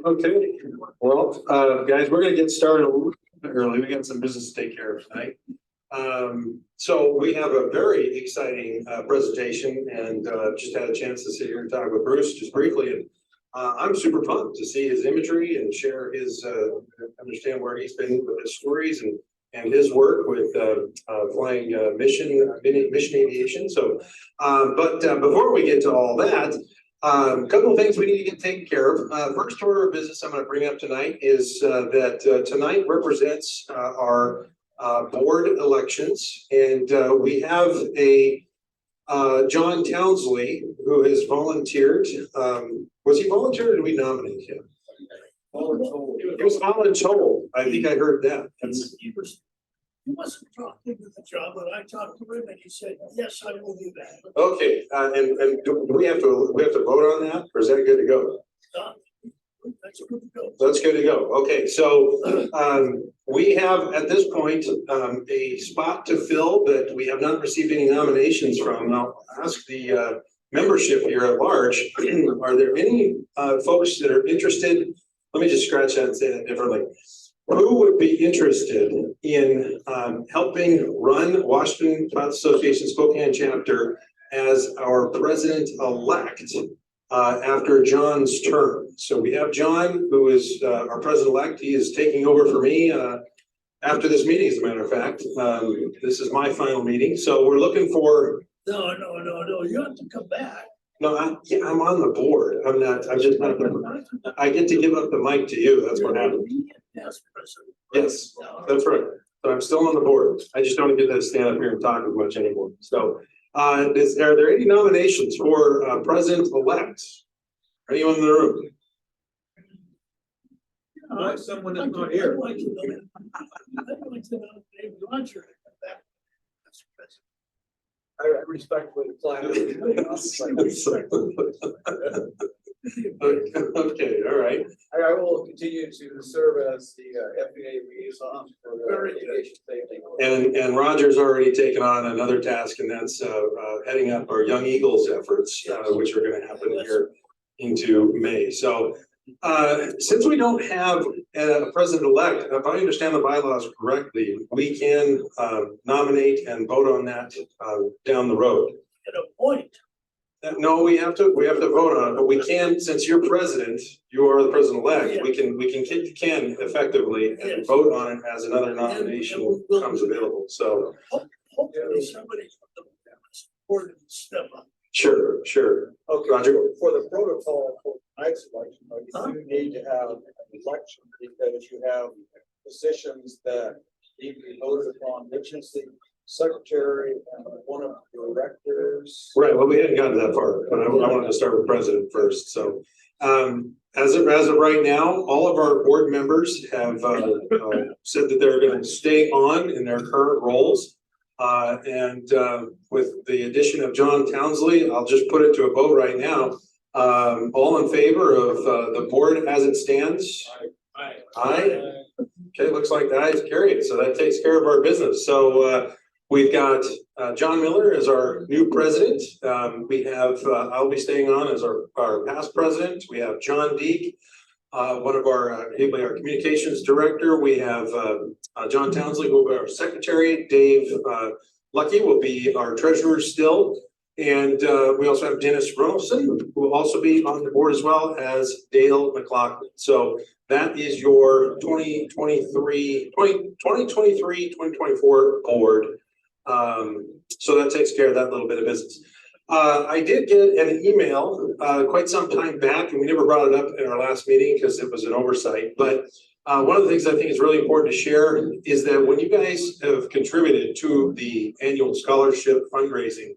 Okay, well, guys, we're gonna get started a little bit early. We got some business to take care of tonight. So we have a very exciting presentation, and just had a chance to sit here and talk with Bruce just briefly. And I'm super pumped to see his imagery and share his understand where he's been with his stories and his work with flying mission aviation. So, but before we get to all that, a couple of things we need to get taken care of. First order of business I'm going to bring up tonight is that tonight represents our board elections, and we have a John Townsley who has volunteered. Was he volunteered or did we nominate him? He was voluntold. I think I heard that. He wasn't talking to the job, but I talked to him and he said, yes, I will do that. Okay, and do we have to vote on that, or is that good to go? That's good to go. That's good to go. Okay, so we have at this point a spot to fill that we have not received any nominations from. And I'll ask the membership here at large, are there any folks that are interested? Let me just scratch that and say that differently. Who would be interested in helping run Washington Pilot Association Spokane chapter as our president-elect after John's term? So we have John, who is our president-elect. He is taking over for me after this meeting, as a matter of fact. This is my final meeting, so we're looking for... No, you have to come back. No, I'm on the board. I'm just not the... I get to give up the mic to you. That's what happened. Yes, that's right. But I'm still on the board. I just don't get to stand up here and talk as much anymore. So, are there any nominations for president-elect? Anyone in the room? Someone that's not here. I'd like to nominate Roger. I respectfully decline. Okay, all right. I will continue to serve as the FAA liaison for the aviation safety. And Roger's already taken on another task, and that's heading up our Young Eagles efforts, which are going to happen here into May. So since we don't have a president-elect, if I understand the bylaws correctly, we can nominate and vote on that down the road. At a point. No, we have to vote on it, but we can, since you're president, you are the president-elect, we can kick the can effectively and vote on it as another nomination comes available. So Hopefully somebody from the board will step up. sure. Okay, Roger. for the protocol for tonight's election, you need to have an election because you have positions that need to be voted upon, which is the secretary and one of the directors. Right, well, we hadn't gotten that far, but I wanted to start with president first. So as of right now, all of our board members have said that they're going to stay on in their current roles. And with the addition of John Townsley, I'll just put it to a vote right now. All in favor of the board as it stands? Aye. Okay, looks like the ayes carried, so that takes care of our business. So we've got John Miller as our new president. We have I'll be staying on as our past president. We have John Deek, one of our communications director. We have John Townsley, who will be our secretary. Dave Lucky will be our treasurer still. And we also have Dennis Ronaldson, who will also be on the board, as well as Dale McLaughlin. So that is your 2023-2024 board. So that takes care of that little bit of business. I did get an email quite some time back, and we never brought it up in our last meeting because it was an oversight. But one of the things I think is really important to share is that when you guys have contributed to the annual scholarship fundraising,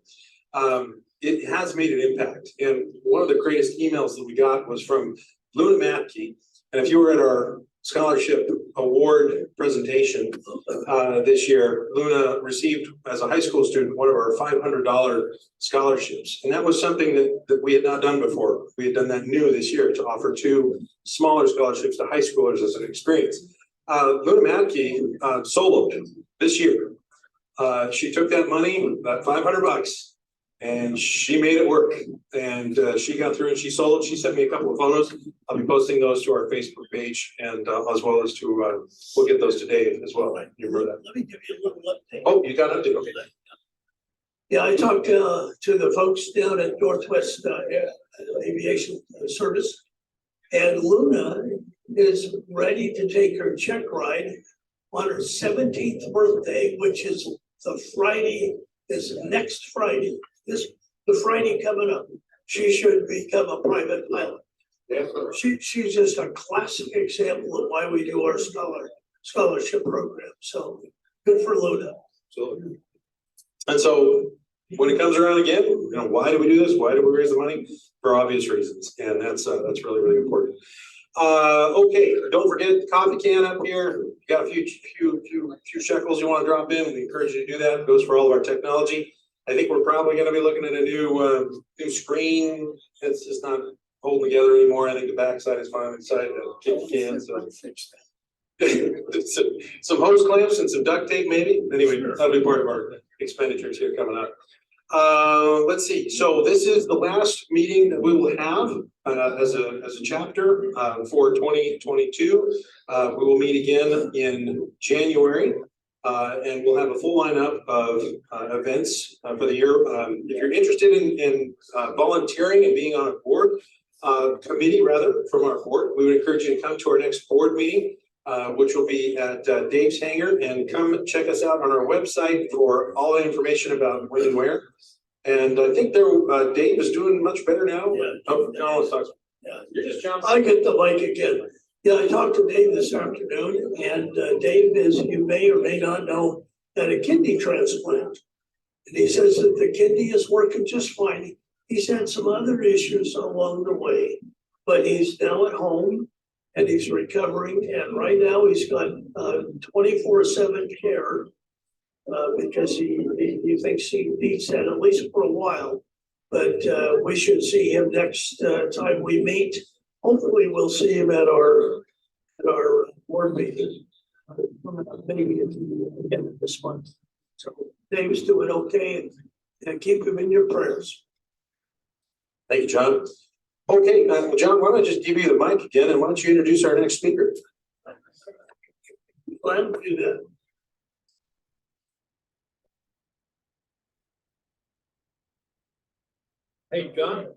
it has made an impact. And one of the greatest emails that we got was from Luna Matke. And if you were at our scholarship award presentation this year, Luna received as a high school student one of our $500 scholarships. And that was something that we had not done before. We had done that new this year to offer 2 smaller scholarships to high schoolers as an experience. Luna Matkey soloed this year. She took that money, that $500, and she made it work. And she got through and she soloed. She sent me a couple of photos. I'll be posting those to our Facebook page and as well as to, we'll get those to Dave as well. You remember that? Let me give you a little update. Oh, you got update, okay. Yeah, I talked to the folks down at Northwest Aviation Service. And Luna is ready to take her check ride on her 17th birthday, which is next Friday. The Friday coming up. She should become a private pilot. She's just a classic example of why we do our scholarship program. So good for Luna. And so when it comes around again, why do we do this? Why do we raise the money? For obvious reasons. And that's really, really important. Okay, don't forget the coffee can up here. You got a few shekels you want to drop in. We encourage you to do that. It goes for all of our technology. I think we're probably going to be looking at a new screen. It's just not holding together anymore. I think the backside is fine inside the kick can. So some hose clamps and some duct tape, maybe. Anyway, that'll be part of our expenditures here coming up. Let's see. So this is the last meeting that we will have as a chapter for 2022. We will meet again in January. And we'll have a full lineup of events for the year. If you're interested in volunteering and being on a board committee, rather, from our board, we would encourage you to come to our next board meeting, which will be at Dave's Hangar, and come check us out on our website for all the information about when and where. And I think Dave is doing much better now. Yeah. Oh, no, let's talk. Yeah. I get the mic again. Yeah, I talked to Dave this afternoon, and Dave, as you may or may not know, had a kidney transplant. And he says that the kidney is working just fine. He's had some other issues along the way, but he's now at home and he's recovering. And right now he's got 24/7 care because he thinks he needs that at least for a while. But we should see him next time we meet. Hopefully we'll see him at our board meeting, maybe at the end of this month. So Dave's doing okay, and keep him in your prayers. Thank you, John. Okay, John, why don't I just give you the mic again, and why don't you introduce our next speaker? Glad to do that. Hey, John.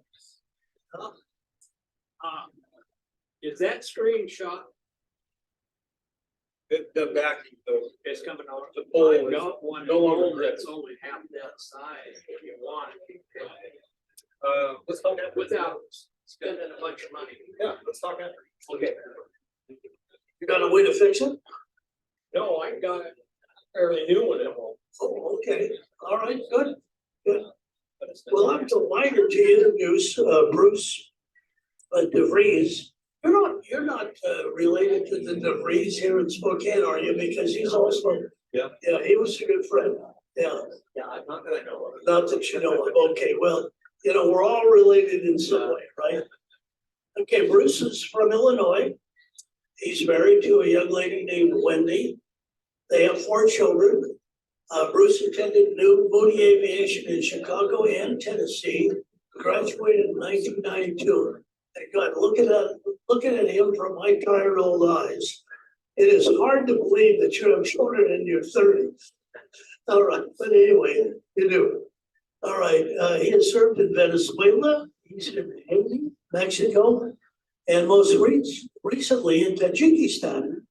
Is that screenshot? The back, It's coming out. The pole I've is got one no longer that's only half that size if you want. let's talk after. Without spending a bunch of money. Yeah, let's talk after. Okay. You got a way to fix it? No, I got a fairly new one at home. Oh, okay. All right, good. Well, I'm delighted to introduce Bruce DeVries. You're not related to the DeVries here in Spokane, are you? Because he's also he was a good friend. Yeah, Not that I know of. not that you know of. Okay, well, we're all related in some way, right? Okay, Bruce is from Illinois. He's married to a young lady named Wendy. They have 4 children. Bruce attended Moody Aviation in Chicago and Tennessee. Graduated in 1992. And God, looking at him from my tired old eyes, it is hard to believe that you have children in your 30s. All right, but anyway, you do. All right, he has served in Venezuela, he's in Haiti, Mexico, and most recently in Tajikistan.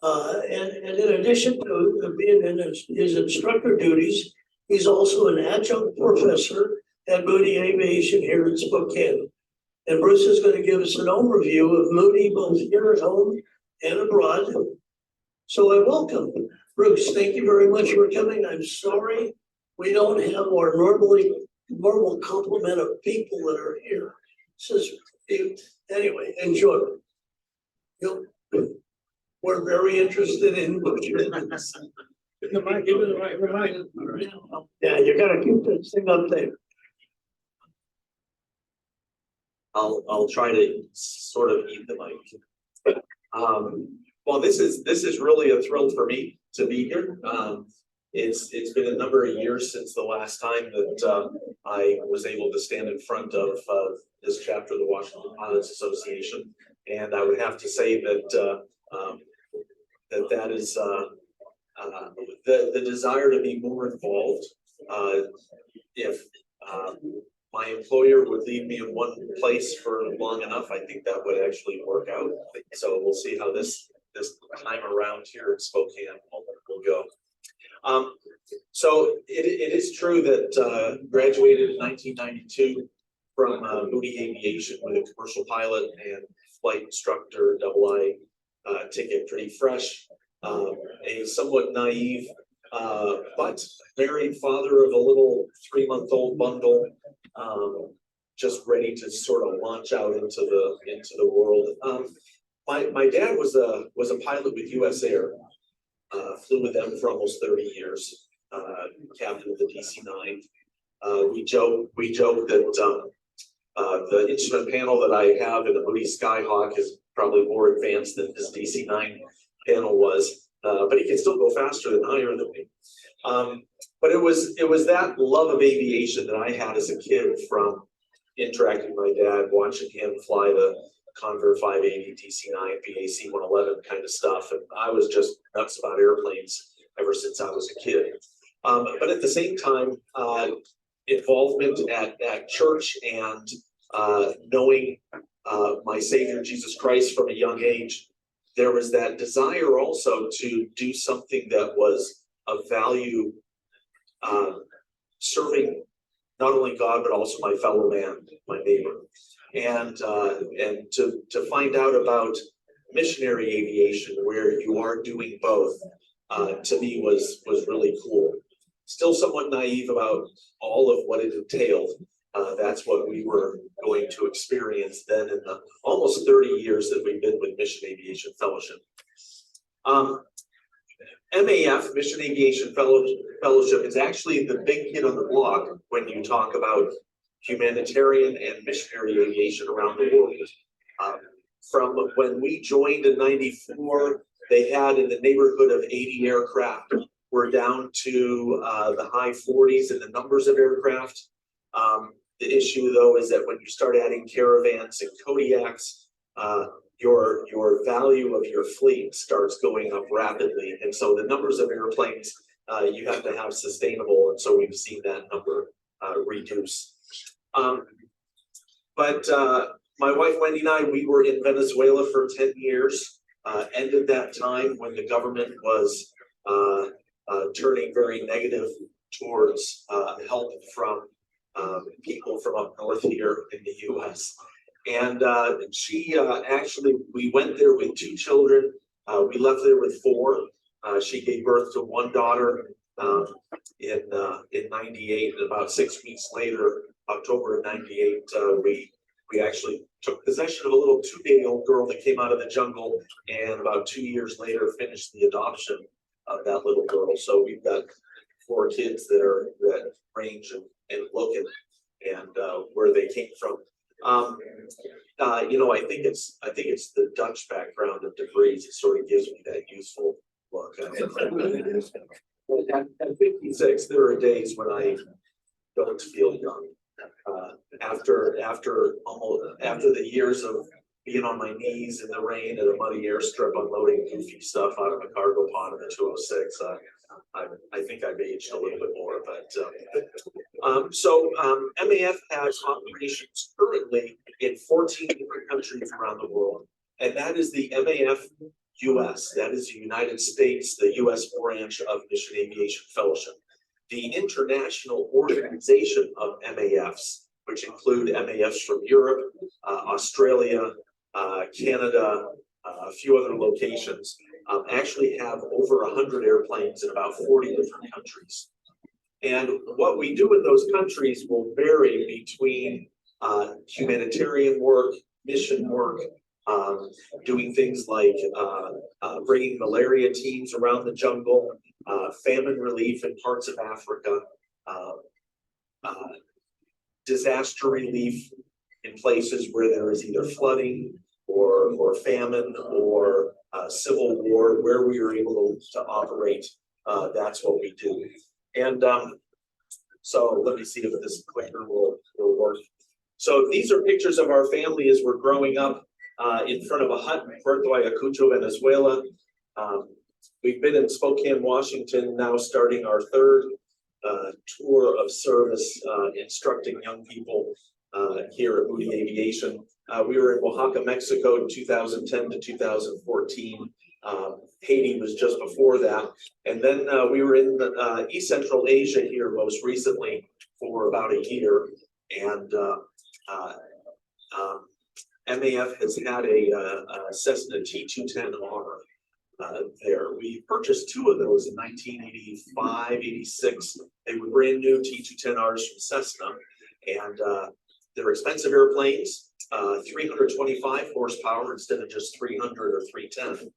And in addition to being in his instructor duties, he's also an adjunct professor at Moody Aviation here in Spokane. And Bruce is going to give us an overview of Moody both here at home and abroad. So I welcome Bruce. Thank you very much for coming. I'm sorry we don't have our normal complement of people that are here. Anyway, enjoy. we're very interested in. The mic, give it the right, Yeah, you gotta keep this thing up there. I'll try to sort of eat the mic. Well, this is really a thrill for me to be here. It's been a number of years since the last time that I was able to stand in front of this chapter of the Washington Pilots Association, and I would have to say that that is the desire to be more involved. If my employer would leave me in one place for long enough, I think that would actually work out. So we'll see how this time around here in Spokane will go. So it is true that graduated in 1992 from Moody Aviation with a commercial pilot and flight instructor double-I ticket, pretty fresh. A somewhat naive but married father of a little 3-month-old bundle, just ready to sort of launch out into the world. My dad was a pilot with US Air, flew with them for almost 30 years, captain of the DC-9. We joke that the instrument panel that I have in the Moody Skyhawk is probably more advanced than his DC-9 panel was, but he can still go faster and higher than me. But it was that love of aviation that I had as a kid from interacting with my dad, watching him fly the Convair 580, DC-9, BAC 111 kind of stuff, and I was just nuts about airplanes ever since I was a kid. But at the same time, involvement at church and knowing my Savior Jesus Christ from a young age, there was that desire also to do something that was of value, serving not only God but also my fellow man, my neighbor, and to find out about missionary aviation where you are doing both, to me was really cool. Still somewhat naive about all of what it entailed. That's what we were going to experience then in the almost 30 years that we've been with Mission Aviation Fellowship. MAF, Mission Aviation Fellowship, is actually the big kid on the block when you talk about humanitarian and missionary aviation around the world. From when we joined in '94, they had in the neighborhood of 80 aircraft. We're down to the high 40s in the numbers of aircraft. The issue, though, is that when you start adding caravans and Kodiaks, your value of your fleet starts going up rapidly, and so the numbers of airplanes you have to have sustainable, and so we've seen that number reduce. But my wife Wendy and I, we were in Venezuela for 10 years. Ended that time when the government was turning very negative towards help from people from up north here in the U.S. And she actually, we went there with 2 children. We left there with 4. She gave birth to 1 daughter in '98. And about 6 weeks later, October of '98, we actually took possession of a little 2-day-old girl that came out of the jungle, and about 2 years later finished the adoption of that little girl. So we've got 4 kids that range and look and where they came from. You know, I think it's the Dutch background of debris that sort of gives me that useful look. At 56, there are days when I don't feel young. After the years of being on my knees in the rain at a muddy airstrip unloading goofy stuff out of a cargo pod in the 206, I think I've aged a little bit more. But so MAF has operations currently in 14 different countries around the world, and that is the MAF US. That is the United States, the US branch of Mission Aviation Fellowship. The international organization of MAFs, which include MAFs from Europe, Australia, Canada, a few other locations, actually have over 100 airplanes in about 40 different countries. And what we do in those countries will vary between humanitarian work, mission work, Doing things like bringing malaria teams around the jungle, famine relief in parts of Africa, disaster relief in places where there is either flooding or famine or civil war, where we are able to operate. That's what we do. And so let me see if this clicker will work. So these are pictures of our family as we're growing up in front of a hut in Puerto Ayacucho, Venezuela. We've been in Spokane, Washington, now starting our third tour of service, instructing young people here at Moody Aviation. We were in Oaxaca, Mexico in 2010 to 2014. Haiti was just before that. And then we were in East Central Asia here most recently for about a year. And MAF has had a Cessna T210R there. We purchased two of those in 1985, 86. They were brand new T210Rs from Cessna. And they're expensive airplanes, 325 horsepower instead of just 300 or 310.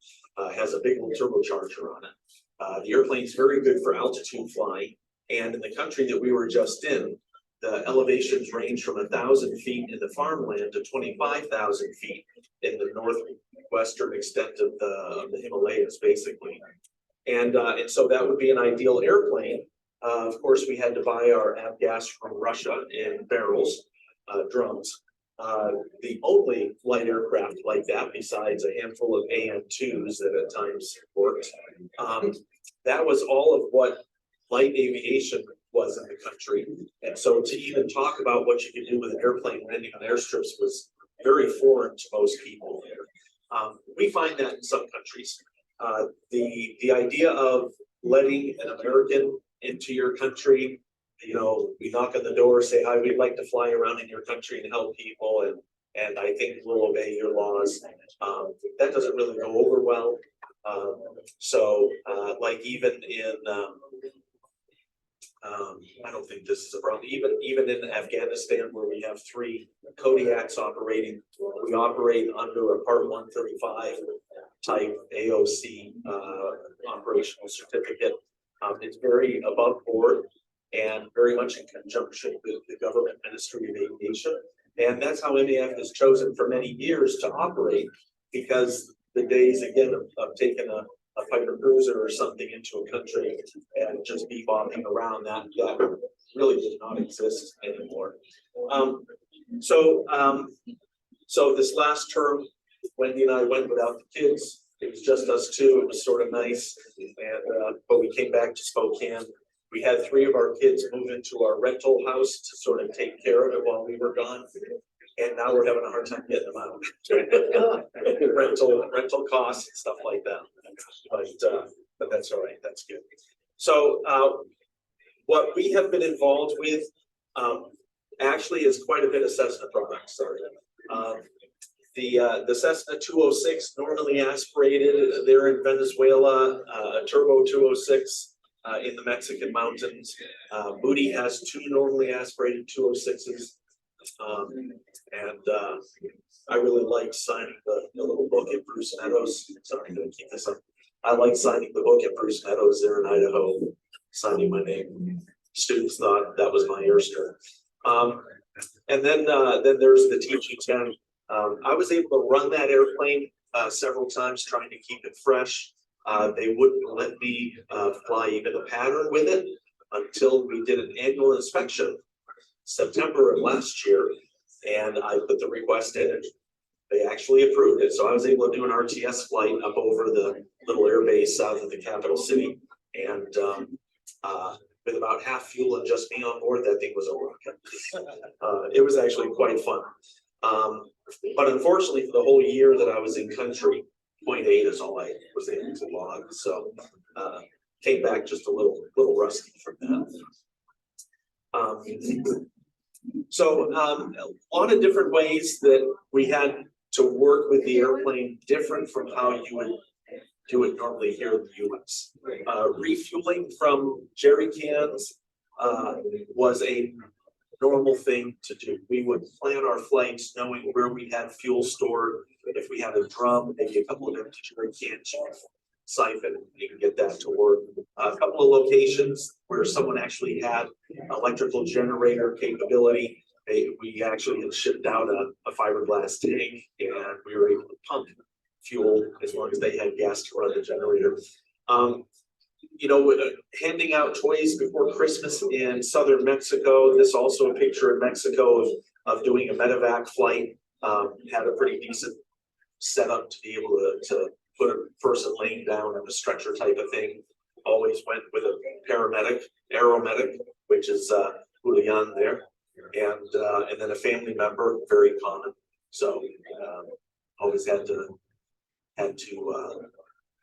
Has a big little turbocharger on it. The airplane's very good for altitude flying. And in the country that we were just in, the elevations range from 1,000 feet in the farmland to 25,000 feet in the northwestern extent of the Himalayas, basically. And so that would be an ideal airplane. Of course, we had to buy our avgas from Russia in barrels, drums. The only light aircraft like that, besides a handful of AN2s that at times worked, that was all of what light aviation was in the country. And so to even talk about what you could do with an airplane landing on airstrips was very foreign to most people there. We find that in some countries. The idea of letting an American into your country, you know, we knock on the door, say, hi, we'd like to fly around in your country and help people, and I think we'll obey your laws. That doesn't really go over well. Like even in, I don't think this is a problem, even in Afghanistan, where we have 3 Kodiaks operating, we operate under a Part 135 type AOC operational certificate. It's very above board and very much in conjunction with the government Ministry of Aviation. And that's how MAF has chosen for many years to operate, because the days, again, of taking a fighter cruiser or something into a country and just bebopping around, that really does not exist anymore. So this last term, Wendy and I went without the kids. It was just us two. It was sort of nice, and but we came back to Spokane. We had 3 of our kids move into our rental house to sort of take care of it while we were gone. And now we're having a hard time getting them out. rental costs and stuff like that. But that's all right. That's good. So what we have been involved with actually is quite a bit of Cessna products. Sorry. The Cessna 206 normally aspirated there in Venezuela, a turbo 206 in the Mexican mountains. Moody has 2 normally aspirated 206s. I really liked signing the little book at Bruce Meadows. Sorry, I'm going to keep this up. I like signing the book at Bruce Meadows there in Idaho, signing my name. Students thought that was my Airster. And then there's the T210. I was able to run that airplane several times, trying to keep it fresh. They wouldn't let me fly even a pattern with it until we did an annual inspection September of last year, and I put the request in, and they actually approved it. So I was able to do an RTS flight up over the little air base south of the capital city, and with about half fuel and just me on board, that thing was a rocket. It was actually quite fun. But unfortunately, for the whole year that I was in country, 0.8 is all I was able to log. So came back just a little rusty from that. A lot of different ways that we had to work with the airplane, different from how you would do it normally here in the US. Refueling from jerry cans was a normal thing to do. We would plan our flights knowing where we had fuel stored. if we have a drum, maybe a couple of empty jerry cans, siphon, you can get that to work. A couple of locations where someone actually had electrical generator capability. We actually had shipped out a fiberglass tank, and we were able to pump fuel as long as they had gas to run the generator. You know, handing out toys before Christmas in southern Mexico. This also a picture in Mexico of doing a medevac flight. Had a pretty decent setup to be able to put a person laying down in a stretcher type of thing. Always went with a paramedic, aeromedic, which is Julian there, and then a family member, very common. So always had to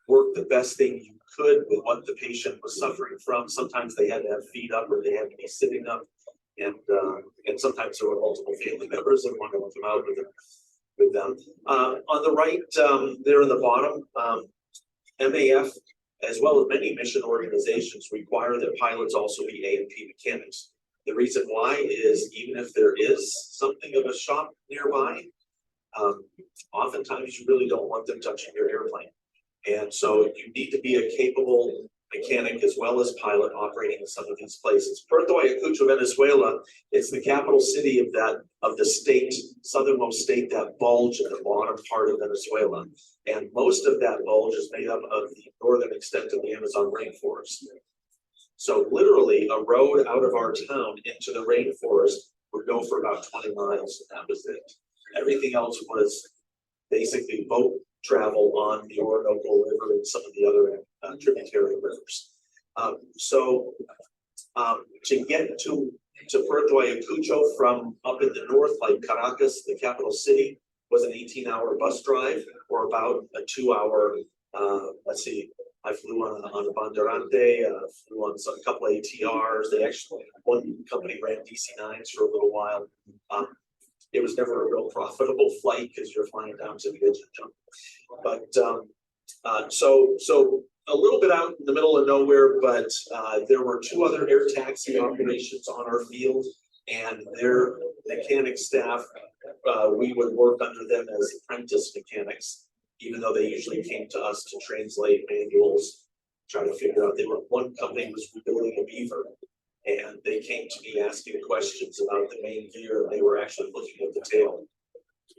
work the best thing you could with what the patient was suffering from. Sometimes they had to have feet up, or they had to be sitting up, and sometimes there were multiple family members that wanted to come out with them. On the right, there in the bottom, MAF, as well as many mission organizations, require that pilots also be A&P mechanics. The reason why is even if there is something of a shop nearby, oftentimes you really don't want them touching your airplane. And so you need to be a capable mechanic as well as pilot operating in some of these places. Puerto Ayacucho, Venezuela, it's the capital city of the state, southernmost state, that bulge in the bottom part of Venezuela. And most of that bulge is made up of the northern extent of the Amazon rainforest. So literally a road out of our town into the rainforest would go for about 20 miles, and that was it. Everything else was basically boat travel on the Orinoco River and some of the other tributary rivers. To get to Puerto Ayacucho from up in the north, like Caracas, the capital city, was an 18-hour bus drive, or about a 2-hour, let's see, I flew on a Banderante, flew on a couple of ATRs. They actually, one company ran DC-9s for a little while. It was never a real profitable flight because you're flying down to the edge of the jump. But so a little bit out in the middle of nowhere, but there were 2 other air taxi operations on our field, and their mechanic staff, we would work under them as apprentice mechanics, even though they usually came to us to translate manuals, try to figure out. One company was rebuilding a Beaver, and they came to me asking questions about the main gear. They were actually looking at the tail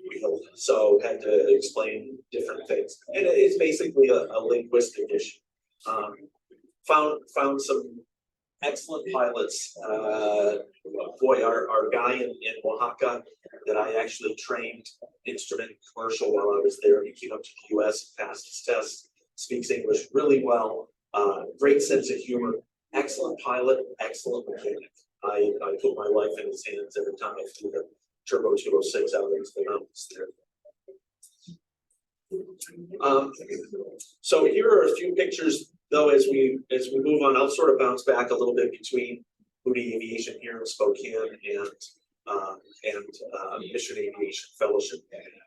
wheel, so had to explain different things. And it's basically a linguistic issue. Found some excellent pilots. Boy, our guy in Oaxaca that I actually trained instrument commercial while I was there. He came up to the US, passed his test, speaks English really well, great sense of humor. Excellent pilot, excellent mechanic. I put my life in his hands every time I flew the Turbo 206 out into the mountains there. So here are a few pictures, though, as we move on. I'll sort of bounce back a little bit between Moody Aviation here in Spokane and Mission Aviation Fellowship.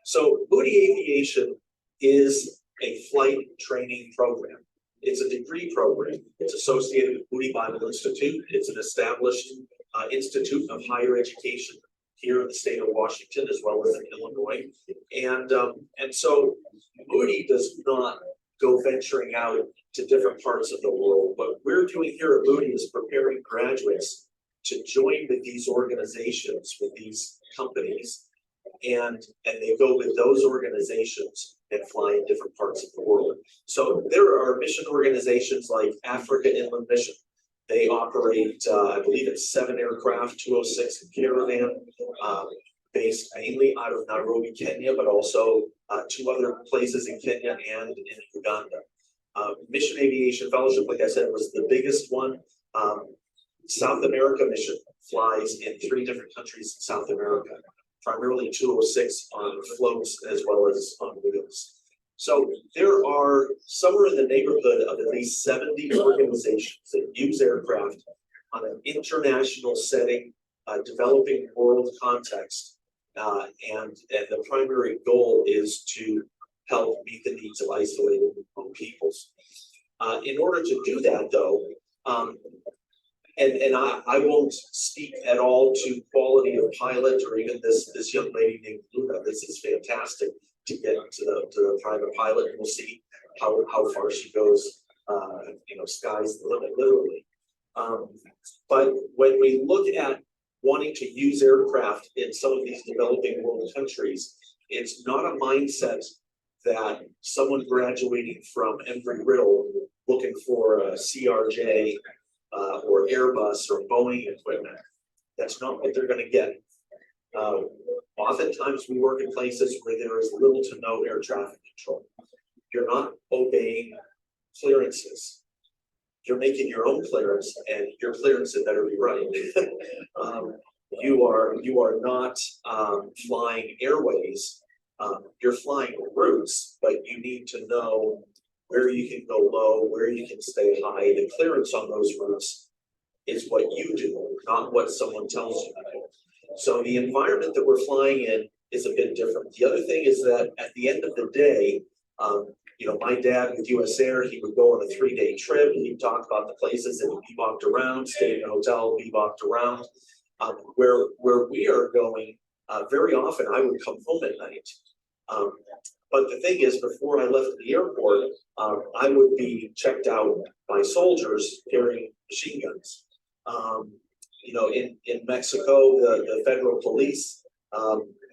So Moody Aviation is a flight training program. It's a degree program. It's associated with Moody Bible Institute. It's an established institute of higher education here in the state of Washington as well as in Illinois. And so Moody does not go venturing out to different parts of the world. What we're doing here at Moody is preparing graduates to join with these organizations, with these companies, and they go with those organizations and fly in different parts of the world. So there are mission organizations like Africa Inland Mission. They operate, I believe it's 7 aircraft, 206 Caravan, based mainly out of Nairobi, Kenya, but also 2 other places in Kenya and in Uganda. Mission Aviation Fellowship, like I said, was the biggest one. South America Mission flies in 3 different countries in South America, primarily 206 on floats as well as on wheels. So there are somewhere in the neighborhood of at least 70 organizations that use aircraft on an international setting, developing world context, and the primary goal is to help meet the needs of isolated peoples. In order to do that, though, and I won't speak at all to quality of pilot or even this young lady named Luna. This is fantastic. to get to the private pilot. We'll see how far she goes. Sky's the limit, literally. But when we look at wanting to use aircraft in some of these developing world countries, it's not a mindset that someone graduating from Embry-Riddle looking for a CRJ or Airbus or Boeing equipment. That's not what they're going to get. Oftentimes we work in places where there is little to no air traffic control. You're not obeying clearances. You're making your own clearance, and your clearance had better be right. You are not flying airways. You're flying routes, but you need to know where you can go low, where you can stay high. The clearance on those routes is what you do, not what someone tells you to do. So the environment that we're flying in is a bit different. The other thing is that at the end of the day, my dad with US Air, he would go on a 3-day trip. He'd talk about the places that he bebopped around, stayed in a hotel, bebopped around. Where we are going, very often I would come home at night. But the thing is, before I left the airport, I would be checked out by soldiers carrying machine guns. In Mexico, the federal police,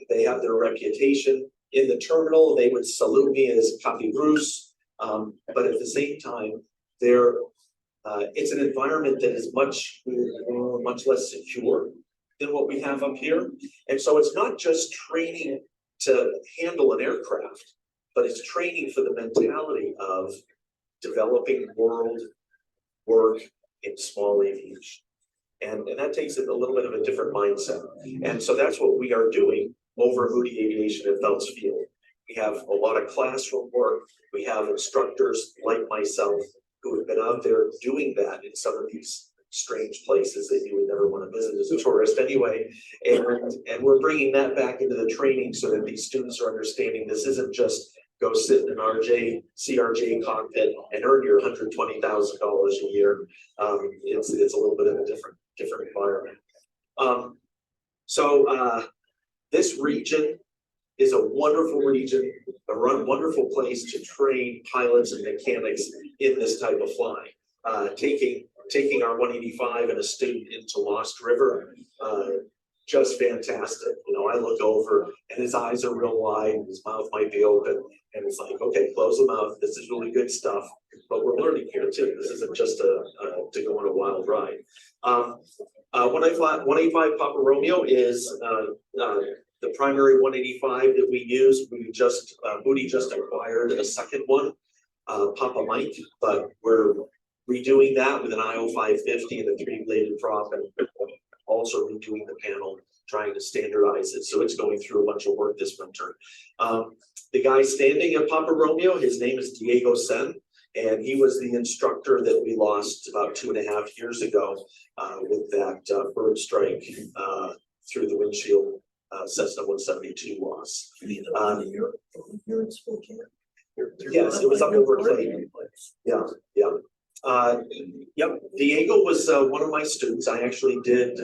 they have their reputation. In the terminal, they would salute me as Capi Bruce, but at the same time, it's an environment that is much less secure than what we have up here. And so it's not just training to handle an aircraft, but it's training for the mentality of developing world work in small aviation. And that takes it a little bit of a different mindset. And so that's what we are doing over Moody Aviation at Phelps Field. We have a lot of classroom work. We have instructors like myself who have been out there doing that in some of these strange places that you would never want to visit as a tourist anyway. And we're bringing that back into the training so that these students are understanding this isn't just go sit in an CRJ cockpit and earn your $120,000 a year. It's a little bit of a different environment. This region is a wonderful region, a wonderful place to train pilots and mechanics in this type of flying. Taking our 185 and a student into Lost River, just fantastic. I look over and his eyes are real wide, his mouth might be open, and it's like, okay, close the mouth. This is really good stuff, but we're learning here too. This isn't just to go on a wild ride. 185 Papa Romeo is the primary 185 that we use. Moody just acquired a second one, Papa Mike, but we're redoing that with an IO 550 and a 3-bladed prop, and also redoing the panel, trying to standardize it. So it's going through a bunch of work this winter. The guy standing at Papa Romeo, his name is Diego Sen, and he was the instructor that we lost about 2.5 years ago with that bird strike through the windshield Cessna 172 loss. You're in Spokane? Yes, it was up over Clayton. Yeah. Yep, Diego was one of my students. I actually did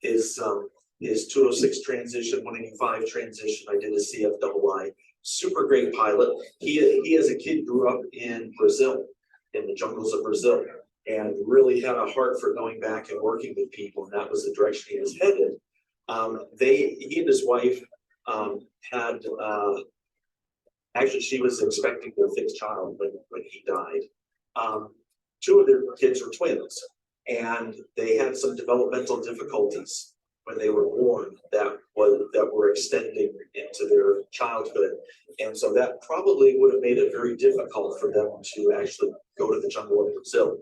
his 206 transition, 185 transition. I did a CFII. Super great pilot. He as a kid grew up in Brazil, in the jungles of Brazil, and really had a heart for going back and working with people, and that was the direction he was headed. He and his wife had actually, she was expecting their 5th child when he died. 2 of their kids were twins, and they had some developmental difficulties when they were born that were extending into their childhood. And so that probably would have made it very difficult for them to actually go to the jungle of Brazil.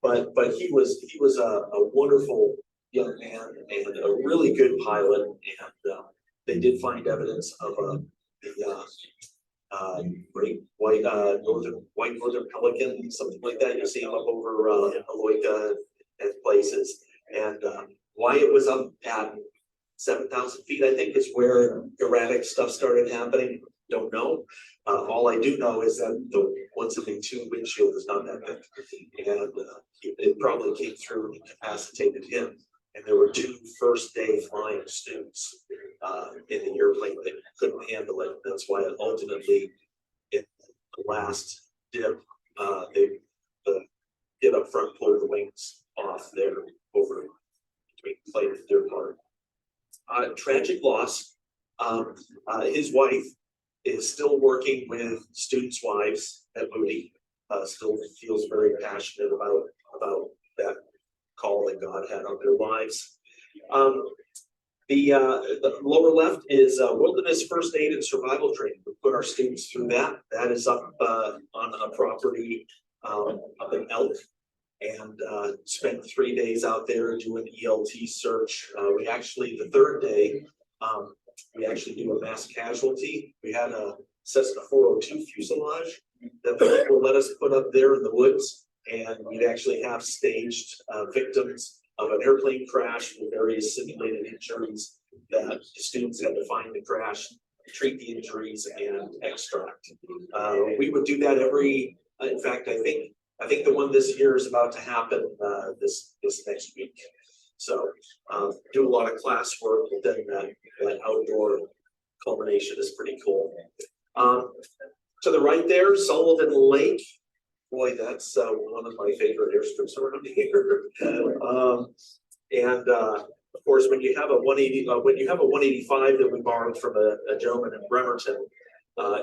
But he was a wonderful young man and a really good pilot, and they did find evidence of the great white northern pelican, something like that. You see him up over Aloika and places. And why it was up at 7,000 feet, I think, is where erratic stuff started happening. Don't know. All I do know is that the 172 windshield is not that big, and it probably came through and incapacitated him. And there were 2 first-day flying students in the airplane that couldn't handle it. That's why it ultimately, in the last dip, the kid up front pulled the wings off there over between the plane and their part. Tragic loss. His wife is still working with students' wives at Moody. Still feels very passionate about that call that God had on their lives. The lower left is wilderness first aid and survival training. We put our students through that. That is up on a property up in Elk, and spent 3 days out there doing ELT search. We actually, the 3rd day, we actually do a mass casualty. We had a Cessna 402 fuselage that the people let us put up there in the woods, and we'd actually have staged victims of an airplane crash with various simulated injuries that the students had to find the crash, treat the injuries, and extract. We would do that in fact, I think the one this year is about to happen this next week. So do a lot of class work, but then that outdoor culmination is pretty cool. To the right there, Sullivan Lake. Boy, that's one of my favorite airstrips around here. Of course, when you have a 185 that we borrowed from a gentleman in Bremerton,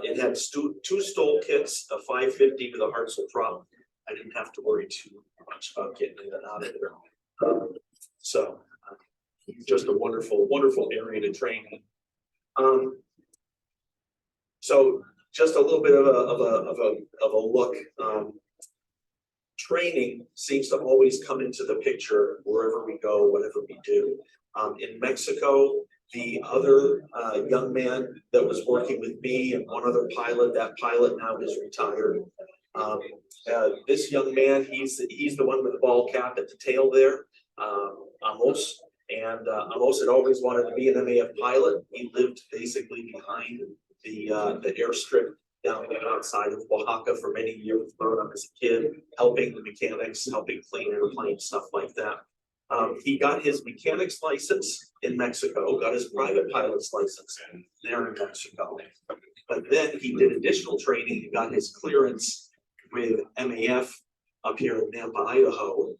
it had 2 stall kits, a 550 with a Hartzell prop. I didn't have to worry too much about getting in and out of there. So just a wonderful, wonderful area to train in. So just a little bit of a look. Training seems to always come into the picture wherever we go, whatever we do. In Mexico, the other young man that was working with me and one other pilot, that pilot now is retired. This young man, he's the one with the ball cap at the tail there, Amos. And Amos had always wanted to be an MAF pilot. He lived basically behind the airstrip down outside of Oaxaca for many years, growing up as a kid, helping the mechanics, helping clean airplanes, stuff like that. He got his mechanics license in Mexico, got his private pilot's license there in Mexico. But then he did additional training and got his clearance with MAF up here in Nampa, Idaho,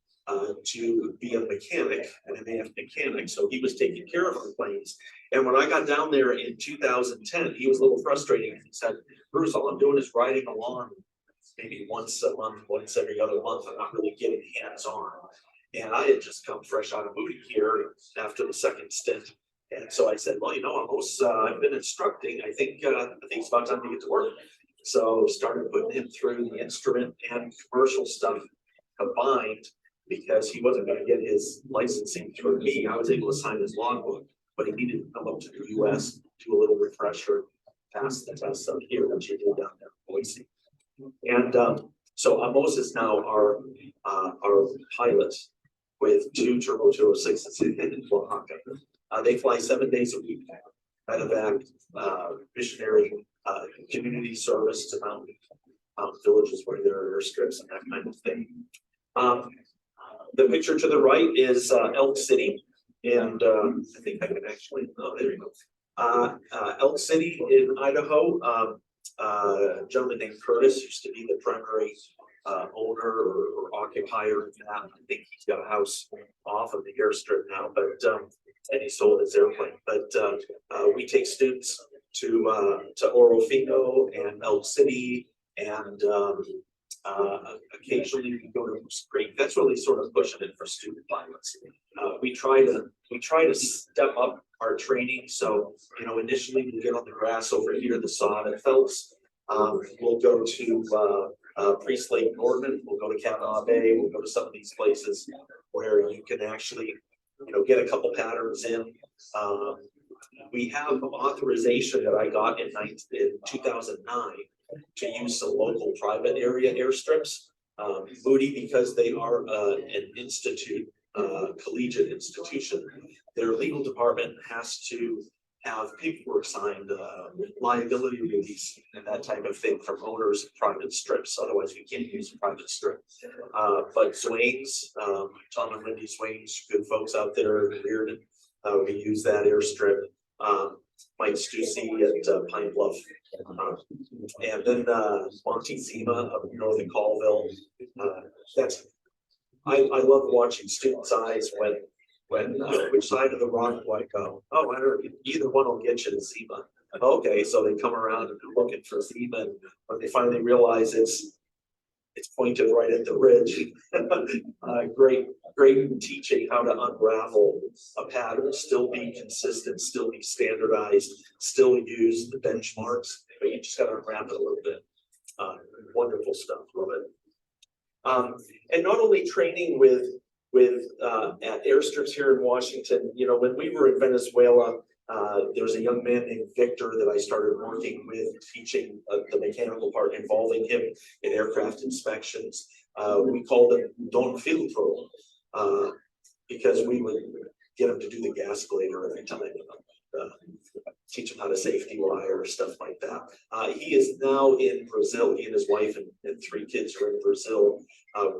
to be a mechanic, an MAF mechanic. So he was taking care of our planes. And when I got down there in 2010, he was a little frustrated. He said, Bruce, all I'm doing is riding along maybe once a month, once every other month. I'm not really getting hands-on. And I had just come fresh out of Moody here after the 2nd stint. And so I said, well, I've been instructing. I think it's about time to get to work. So started putting him through the instrument and commercial stuff combined, because he wasn't going to get his licensing through me. I was able to sign his logbook, but he needed to come up to the US, do a little refresher, pass the test up here, which he did down there in Boise. And so Amos is now our pilot with 2 Turbo 206s in Oaxaca. They fly 7 days a week, medevac, missionary, community service to mountain villages where there are airstrips and that kind of thing. The picture to the right is Elk City, and I think I can actually, oh, there you go. Elk City in Idaho, a gentleman named Curtis used to be the primary owner or occupier of that. I think he's got a house off of the airstrip now, but and he sold his airplane. But we take students to Oro Fino and Elk City, and occasionally we go to Moose Creek. That's really sort of pushing it for student pilots. We try to step up our training. So initially we get on the grass over here, the sod at Phelps. We'll go to Priest Lake Norman. We'll go to Kavanaugh Bay. We'll go to some of these places where you can actually get a couple patterns in. We have authorization that I got in 2009 to use some local private area airstrips. Moody, because they are an institute, collegiate institution, their legal department has to have paperwork signed, liability release and that type of thing from owners of private strips. Otherwise, we can't use a private strip. But Swain's, Tom and Lindy Swain's, good folks out there in Reardon, we use that airstrip. Mike Stussy at Pine Bluff. And then Montezuma up north of Colville. I love watching students' eyes when which side of the rock do I go? Oh, I don't know, either one will get you to Zima. Okay, so they come around and they're looking for Zima, and when they finally realize it's pointed right at the ridge. Great teaching how to unravel a pattern, still be consistent, still be standardized, still use the benchmarks, but you just got to unwrap it a little bit. Wonderful stuff, love it. And not only training with at airstrips here in Washington, you know, when we were in Venezuela, there was a young man named Victor that I started working with, teaching the mechanical part, involving him in aircraft inspections. We called him Don Filtro, because we would get him to do the gas blader every time, teach him how to safety wire, stuff like that. He is now in Brazil. He and his wife and 3 kids are in Brazil,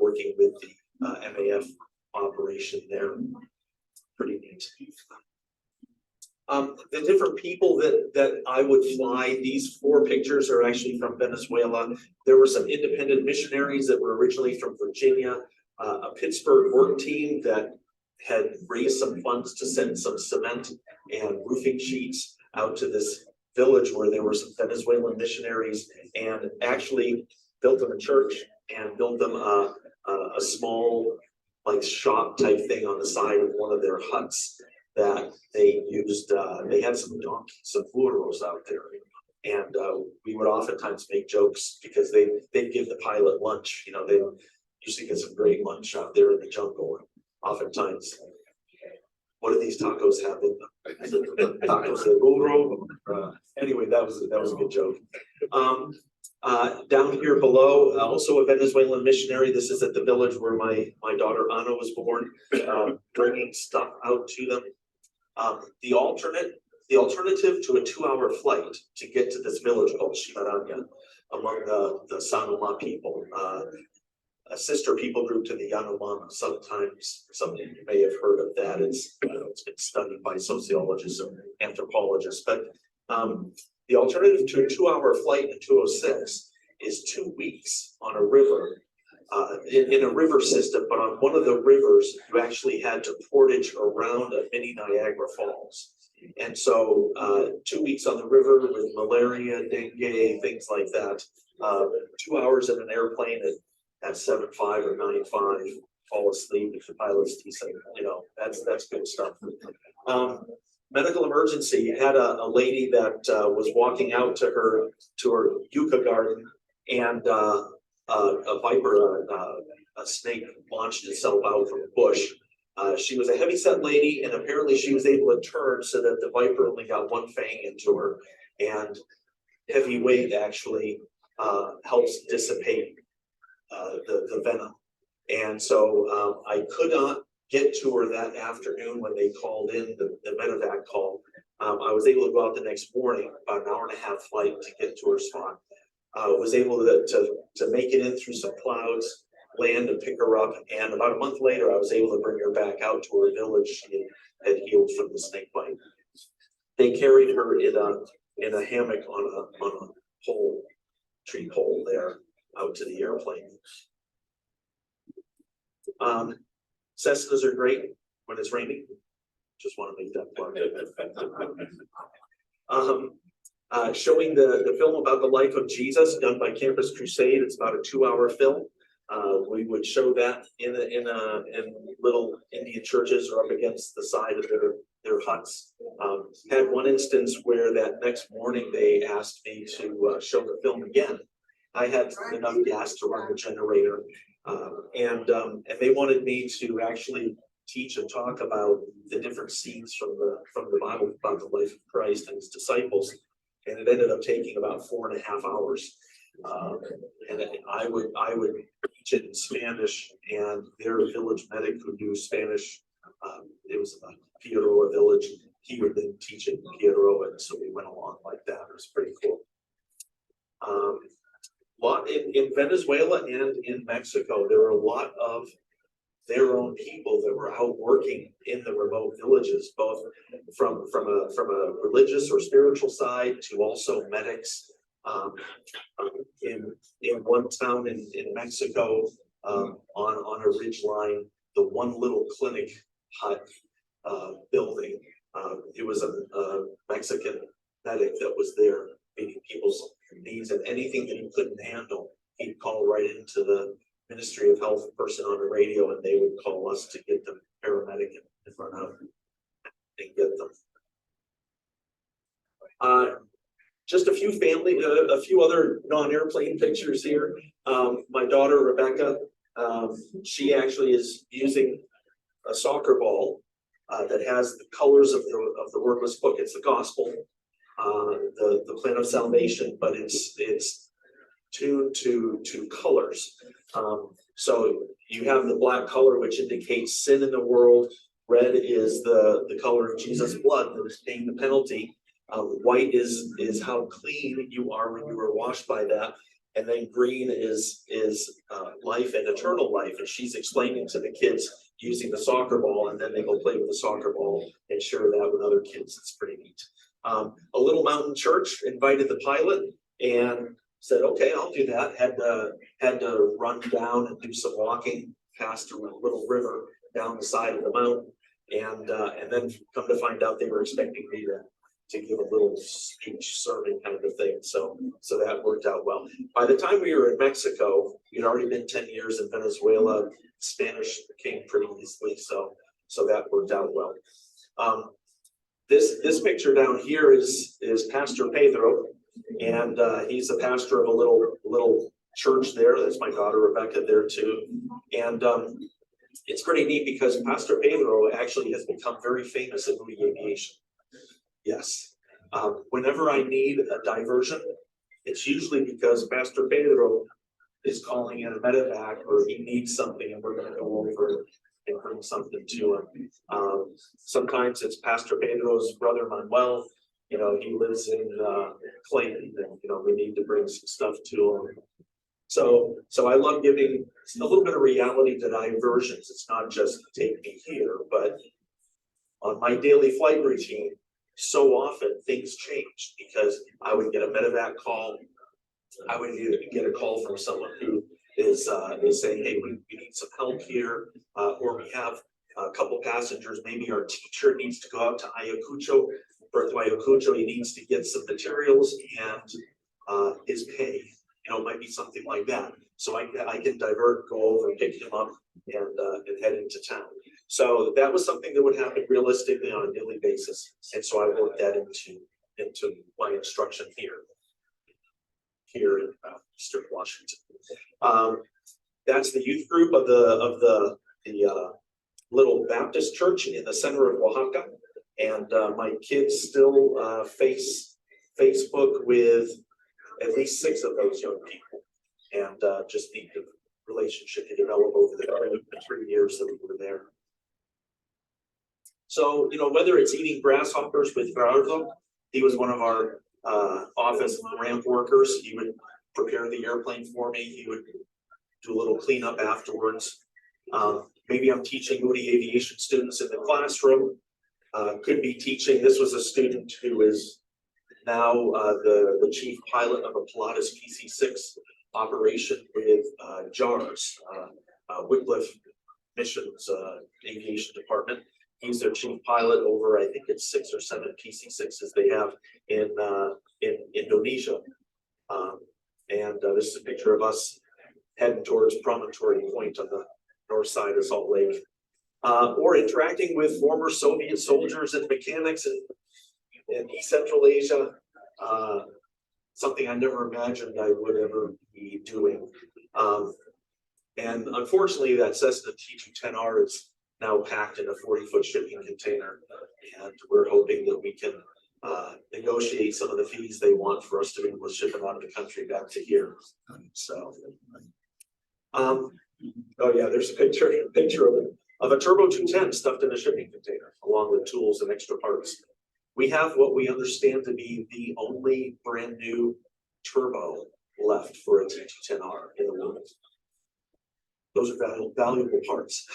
working with the MAF operation there. Pretty neat. The different people that I would fly, these 4 pictures are actually from Venezuela. There were some independent missionaries that were originally from Virginia, a Pittsburgh work team that had raised some funds to send some cement and roofing sheets out to this village where there were some Venezuelan missionaries, and actually built them a church and built them a small like shop type thing on the side of one of their huts that they used. They had some donkeys, some burros out there, and we would oftentimes make jokes because they'd give the pilot lunch. You know, they usually get some great lunch out there in the jungle. And oftentimes, what do these tacos have in them? Tacos de burro. Anyway, that was a good joke. Down here below, also a Venezuelan missionary. This is at the village where my daughter Ana was born, bringing stuff out to them. The alternative to a 2-hour flight to get to this village called Chimaranya, among the Sanoma people, a sister people group to the Yanomami. Sometimes some of you may have heard of that. It's been studied by sociologists and anthropologists, but the alternative to a 2-hour flight in 206 is 2 weeks on a river, in a river system, but on one of the rivers, you actually had to portage around a mini Niagara Falls. And so 2 weeks on the river with malaria, dengue, things like that, 2 hours in an airplane at 7.5 or 9.5, fall asleep if the pilot's decent, you know, that's good stuff. Medical emergency. Had a lady that was walking out to her yucca garden, and a viper, a snake launched itself out from a bush. She was a heavyset lady, and apparently she was able to turn so that the viper only got 1 fang into her, and heavy weight actually helps dissipate the venom. And so I could not get to her that afternoon when they called in the medevac call. I was able to go out the next morning, about an 1.5-hour flight to get to her spot. Was able to make it in through some clouds, land and pick her up, and about a month later, I was able to bring her back out to her village. She had healed from the snake bite. They carried her in a hammock on a pole, tree pole there, out to the airplane. Cessnas are great when it's raining. Just want to make that plug. Showing the film about the life of Jesus done by Campus Crusade. It's about a 2-hour film. We would show that in little Indian churches or up against the side of their huts. Had one instance where that next morning they asked me to show the film again. I had enough gas to run the generator, and they wanted me to actually teach and talk about the different scenes from the Bible about the life of Christ and his disciples. And it ended up taking about 4.5 hours. And I would teach it in Spanish, and their village medic who knew Spanish, it was a Figueroa village. he would then teach at Piedro, and so we went along like that. It was pretty cool. Lot in Venezuela and in Mexico, there were a lot of their own people that were out working in the remote villages, both from a religious or spiritual side to also medics. In one town in Mexico, on a ridge line, the one little clinic hut building, it was a Mexican medic that was there meeting people's needs, and anything that he couldn't handle, he'd call right into the Ministry of Health person on the radio, and they would call us to get them paramedic and run out and get them. Just a few other non-airplane pictures here. My daughter Rebecca, she actually is using a soccer ball that has the colors of the wordless book. It's the gospel, the plan of salvation, but it's tuned to colors. So you have the black color, which indicates sin in the world. Red is the color of Jesus' blood that is paying the penalty. White is how clean you are when you were washed by that. And then green is life and eternal life. And she's explaining to the kids using the soccer ball, and then they go play with the soccer ball and share that with other kids. It's pretty neat. A little mountain church invited the pilot and said, okay, I'll do that. Had to run down and do some walking past a little river down the side of the mountain. And then come to find out they were expecting me to give a little speech sermon kind of a thing. So that worked out well. By the time we were in Mexico, we'd already been 10 years in Venezuela. Spanish came pretty easily, so that worked out well. This picture down here is Pastor Pedro, and he's the pastor of a little church there. That's my daughter Rebecca there too. And it's pretty neat because Pastor Pedro actually has become very famous at Moody Aviation. Yes. Whenever I need a diversion, it's usually because Pastor Pedro is calling in a medevac, or he needs something, and we're going to go over and bring something to him. Sometimes it's Pastor Pedro's brother Manuel. You know, he lives in Clayton, and we need to bring some stuff to him. So I love giving a little bit of reality to diversions. It's not just take me here, but on my daily flight routine, so often things change because I would get a medevac call. I would get a call from someone who is saying, hey, we need some help here, or we have a couple passengers. Maybe our teacher needs to go out to Ayacucho. Puerto Ayacucho, he needs to get some materials and his pay. It might be something like that. So I can divert, go over, pick him up, and head into town. So that was something that would happen realistically on a daily basis, and so I worked that into my instruction here in Eastern Washington. That's the youth group of the little Baptist church in the center of Oaxaca, and my kids still Facebook with at least 6 of those young people, and just the relationship to develop over the 3 years that we were there. So, whether it's eating grasshoppers with Gerardo, he was one of our office ramp workers. He would prepare the airplane for me. He would do a little cleanup afterwards. Maybe I'm teaching Moody Aviation students in the classroom. Could be teaching. This was a student who is now the chief pilot of a Pilatus PC-6 operation with JARS, Wycliffe Missions Aviation Department. He's their chief pilot over, I think it's 6 or 7 PC-6s they have in Indonesia. And this is a picture of us heading towards Promontory Point on the north side of Salt Lake. Or interacting with former Soviet soldiers and mechanics in East Central Asia. Something I never imagined I would ever be doing. And unfortunately, that Cessna T210R is now packed in a 40-foot shipping container, and we're hoping that we can negotiate some of the fees they want for us to be able to ship them out of the country back to here. So, oh yeah, there's a picture of a Turbo 210 stuffed in a shipping container, along with tools and extra parts. We have what we understand to be the only brand new turbo left for a T210R in the world. Those are valuable parts.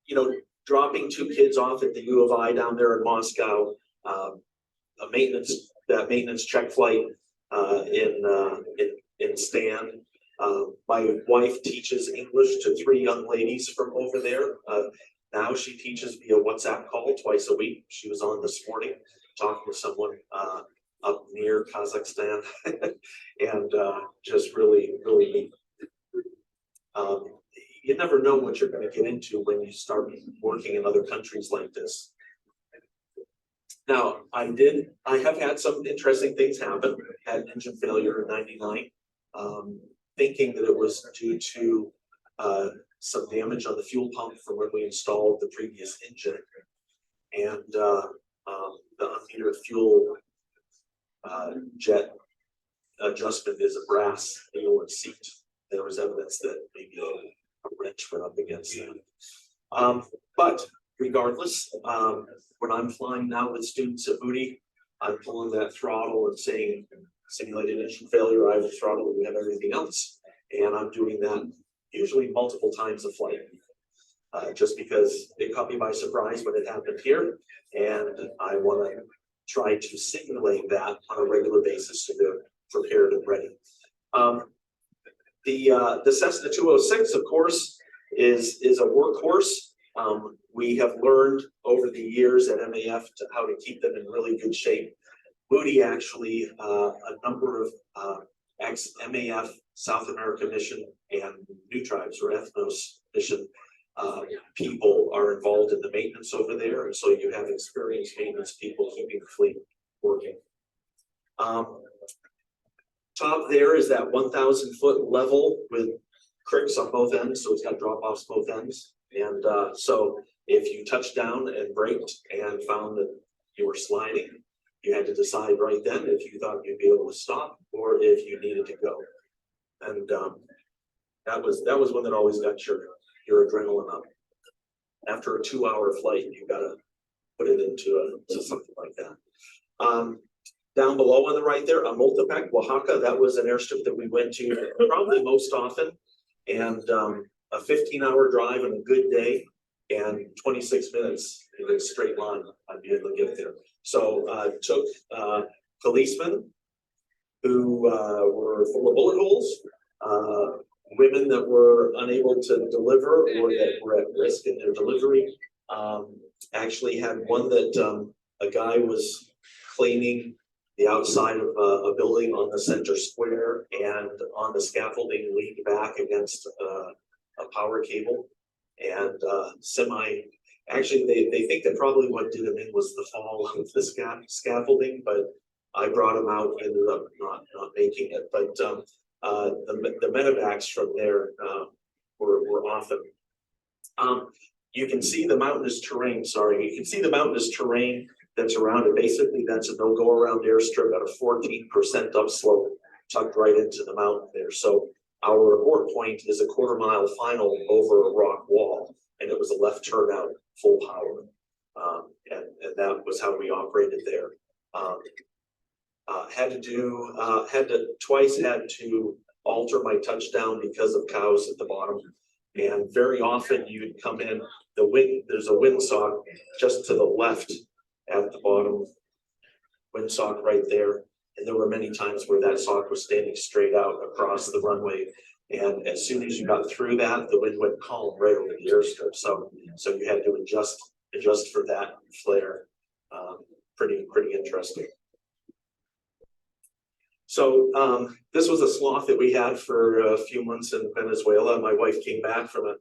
You know, dropping two kids off at the U of I down there in Moscow, that maintenance check flight in Stan. My wife teaches English to 3 young ladies from over there. Now she teaches via WhatsApp call twice a week. She was on this morning talking to someone up near Kazakhstan, and just really neat. You never know what you're going to get into when you start working in other countries like this. Now, I have had some interesting things happen. Had an engine failure in '99, thinking that it was due to some damage on the fuel pump from when we installed the previous engine, and the unmetered fuel jet adjustment is a brass needle and seat. There was evidence that maybe a wrench went up against that. But regardless, when I'm flying now with students at Moody, I'm pulling that throttle and saying, simulated engine failure, I have the throttle, we have everything else. And I'm doing that usually multiple times a flight, just because it caught me by surprise when it happened here. And I want to try to simulate that on a regular basis so they're prepared and ready. The Cessna 206, of course, is a workhorse. We have learned over the years at MAF how to keep them in really good shape. Moody actually, a number of ex-MAF South America mission and New Tribes or Ethnos mission people are involved in the maintenance over there, and so you have experienced maintenance people keeping the fleet working. Top there is that 1,000-foot level with cricks on both ends, so it's got drop-offs both ends. And so if you touched down and braked and found that you were sliding, you had to decide right then if you thought you'd be able to stop or if you needed to go. And that was one that always got your adrenaline up. After a 2-hour flight, you gotta put it into something like that. Down below on the right there, Amultepec, Oaxaca, that was an airstrip that we went to probably most often. And a 15-hour drive on a good day and 26 minutes in a straight line, I'd be able to get there. So took policemen who were full of bullet holes, women that were unable to deliver or that were at risk in their delivery. Actually had one that a guy was cleaning the outside of a building on the center square, and on the scaffolding leaned back against a power cable, and actually they think that probably what did him in was the fall of the scaffolding, but I brought him out, ended up not making it. But the medevacs from there were often. You can see the mountainous terrain, you can see the mountainous terrain that's around it. Basically, that's a no-go around airstrip at a 14% upslope tucked right into the mountain there. So our abort point is a 1/4 mile final over a rock wall, and it was a left turnout full power. And that was how we operated there. Twice had to alter my touchdown because of cows at the bottom. And very often you'd come in, there's a windsock just to the left at the bottom, windsock right there. And there were many times where that sock was standing straight out across the runway. And as soon as you got through that, the wind went calm right over the airstrip. So you had to adjust for that flare. Pretty interesting. So this was a sloth that we had for a few months in Venezuela. My wife came back from a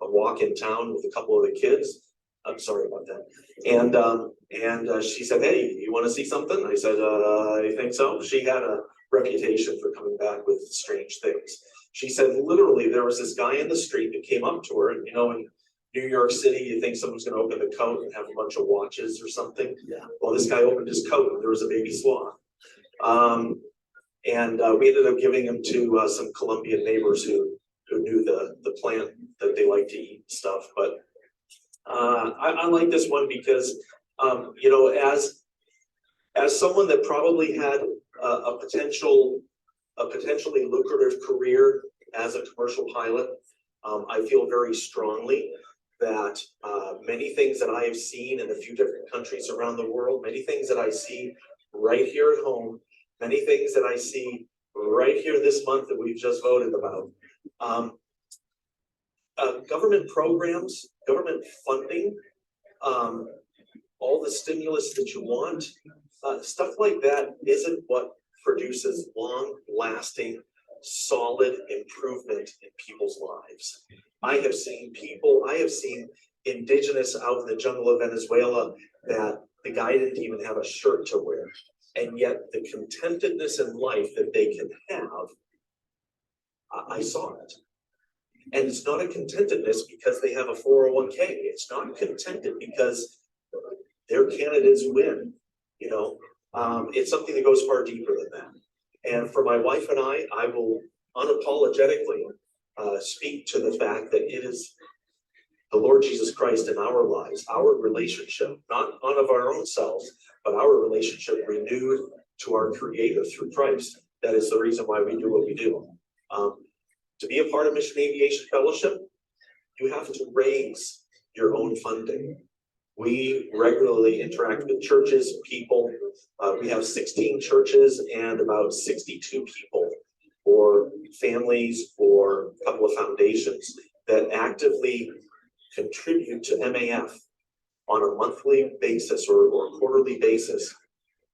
walk in town with a couple of the kids. I'm sorry about that. And she said, "Hey, you want to see something?" I said, "I think so." She had a reputation for coming back with strange things. She said, literally, there was this guy in the street that came up to her, and in New York City, you think someone's going to open the coat and have a bunch of watches or something. Yeah. Well, this guy opened his coat and there was a baby sloth. We ended up giving him to some Colombian neighbors who knew the plant that they like to eat stuff. But I like this one because, you know, as someone that probably had a potentially lucrative career as a commercial pilot, I feel very strongly that many things that I have seen in a few different countries around the world, many things that I see right here at home, many things that I see right here this month that we've just voted about. Government programs, government funding, all the stimulus that you want, stuff like that isn't what produces long-lasting, solid improvement in people's lives. I have seen indigenous out in the jungle of Venezuela that the guy didn't even have a shirt to wear. And yet the contentedness in life that they can have, I saw it. And it's not a contentedness because they have a 401k. It's not contented because their candidates win. You know, it's something that goes far deeper than that. And for my wife and I will unapologetically speak to the fact that it is the Lord Jesus Christ in our lives, our relationship, not of our own selves, but our relationship renewed to our Creator through Christ. That is the reason why we do what we do. To be a part of Mission Aviation Fellowship, you have to raise your own funding. We regularly interact with churches, people. We have 16 churches and about 62 people, or families, or a couple of foundations that actively contribute to MAF on a monthly basis or quarterly basis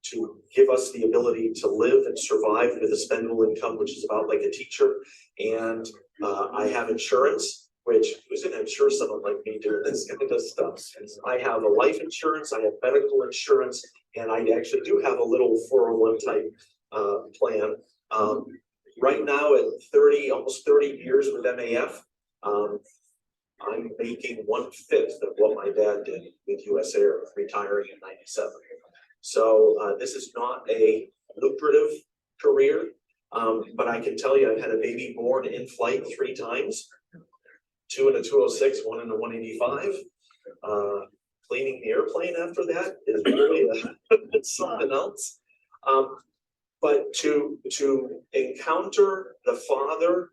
to give us the ability to live and survive with a spendable income, which is about like a teacher. And I have insurance, which who's going to insure someone like me doing this kind of stuff? I have a life insurance, I have medical insurance, and I actually do have a little 401 type plan. Right now at almost 30 years with MAF, I'm making 1/5 of what my dad did with US Air, retiring in '97. So this is not a lucrative career, but I can tell you I've had a baby born in flight 3 times, 2 in a 206, 1 in a 185. Cleaning the airplane after that is really something else. But to encounter the father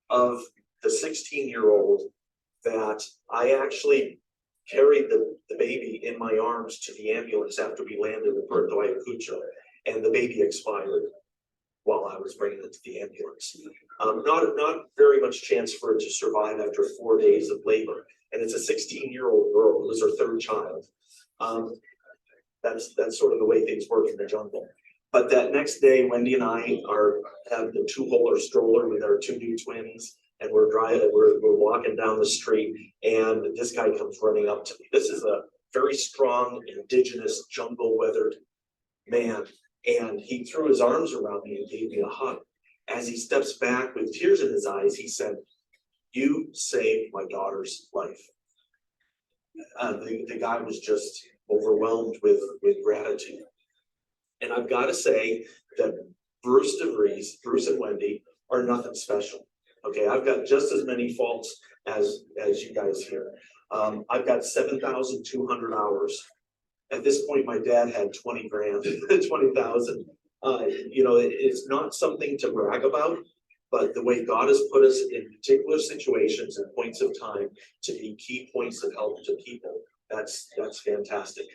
of the 16-year-old that I actually carried the baby in my arms to the ambulance after we landed in Puerto Ayacucho, and the baby expired while I was bringing it to the ambulance. Not very much chance for it to survive after 4 days of labor, and it's a 16-year-old girl. It was her 3rd child. That's sort of the way things work in the jungle. But that next day, Wendy and I have the 2-holer stroller with our 2 new twins, and we're walking down the street, and this guy comes running up to me. This is a very strong, indigenous, jungle-weathered man, and he threw his arms around me and gave me a hug. As he steps back with tears in his eyes, he said, "You saved my daughter's life." The guy was just overwhelmed with gratitude. And I've got to say that Bruce and Wendy are nothing special. Okay, I've got just as many faults as you guys here. I've got 7,200 hours. At this point, my dad had 20 grand, 20,000. You know, it's not something to brag about, but the way God has put us in particular situations and points of time to be key points of help to people, that's fantastic.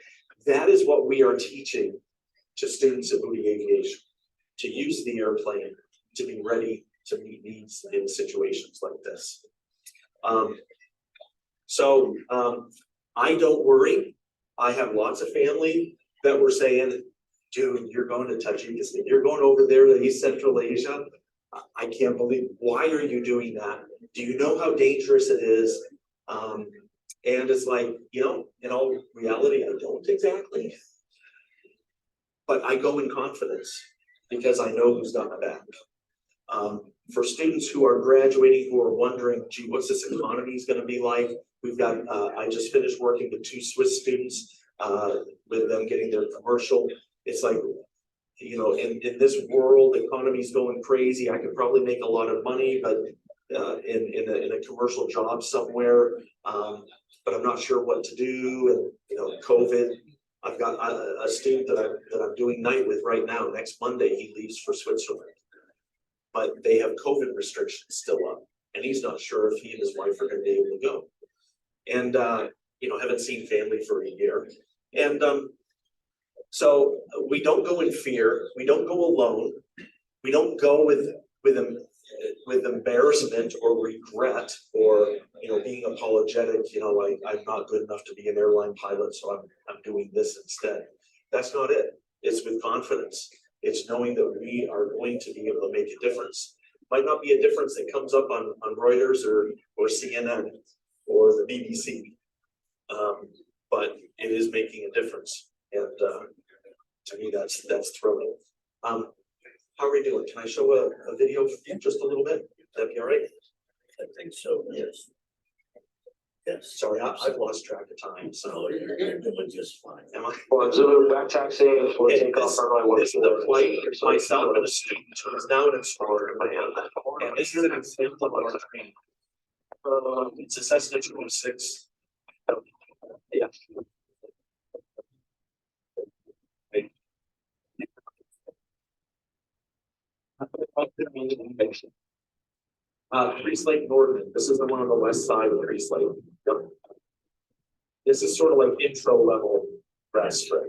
That is what we are teaching to students at Moody Aviation, to use the airplane, to be ready to meet needs in situations like this. I don't worry. I have lots of family that were saying, "Dude, you're going to Tajikistan, you're going over there to East Central Asia. I can't believe, why are you doing that? Do you know how dangerous it is?" And it's like, you know, in all reality, I don't exactly. But I go in confidence because I know who's got my back. For students who are graduating, who are wondering, gee, what's this economy is going to be like? We've got, I just finished working with 2 Swiss students, with them getting their commercial. It's like, you know, in this world, the economy's going crazy. I could probably make a lot of money, but in a commercial job somewhere, but I'm not sure what to do, and COVID. I've got a student that I'm doing night with right now. Next Monday, he leaves for Switzerland, but they have COVID restrictions still up, and he's not sure if he and his wife are going to be able to go. And haven't seen family for a year, and so we don't go in fear. We don't go alone. We don't go with embarrassment or regret or being apologetic. Like I'm not good enough to be an airline pilot, so I'm doing this instead. That's not it. It's with confidence. It's knowing that we are going to be able to make a difference. Might not be a difference that comes up on Reuters or CNN or the BBC, but it is making a difference, and to me that's thrilling. How are we doing? Can I show a video for you just a little bit? That'd be all right? I think so, yes. Yes. Sorry, I've lost track of time, so. So you're doing just fine. Am I? Well, Zulu back taxiing for Okay, takeoff runway one. this is the flight myself and a student who is now an instructor in my hand. And this is an example of our training. It's a Cessna 206. Yeah. Priest Lake Northern. This is the one on the west side of Priest Lake. Yep. This is sort of like intro level rest, right?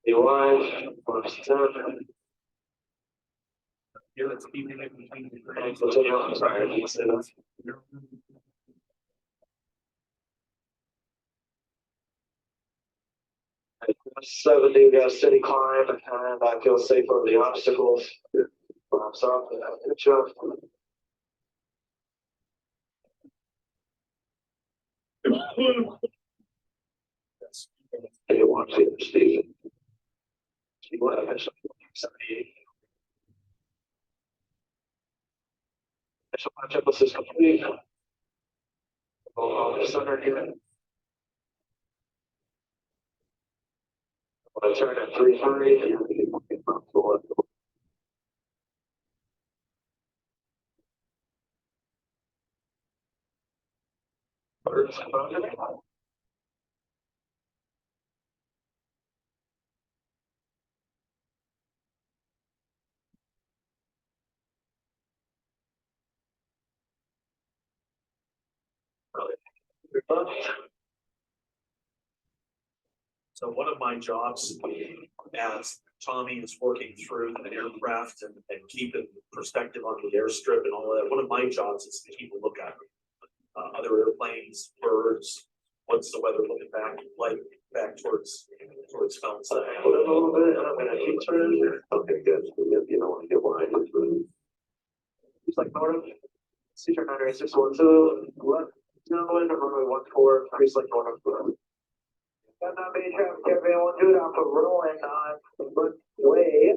Be live. +10. Here, let's keep it between the Continue. Sorry, I didn't say that. 70, we got a steady climb, and I feel safe over the obstacles. So, good job. Hey, watch here, Steve. Steve, what happened? 78. So my checklist is complete. I'll just under here. When I turn at 3:30, So one of my jobs as Tommy is working through the aircraft and keeping perspective on the airstrip and all of that, one of my jobs is to keep a lookout. Other airplanes, birds, what's the weather looking back towards Phelps? a little bit, and I'm gonna keep turning here. Okay, good. You don't want to get behind it. Just like north, Cedar 98612, left, downwind, runway 14, Priest Lake North. Got that main traffic, everyone, do it off of rolling on the way.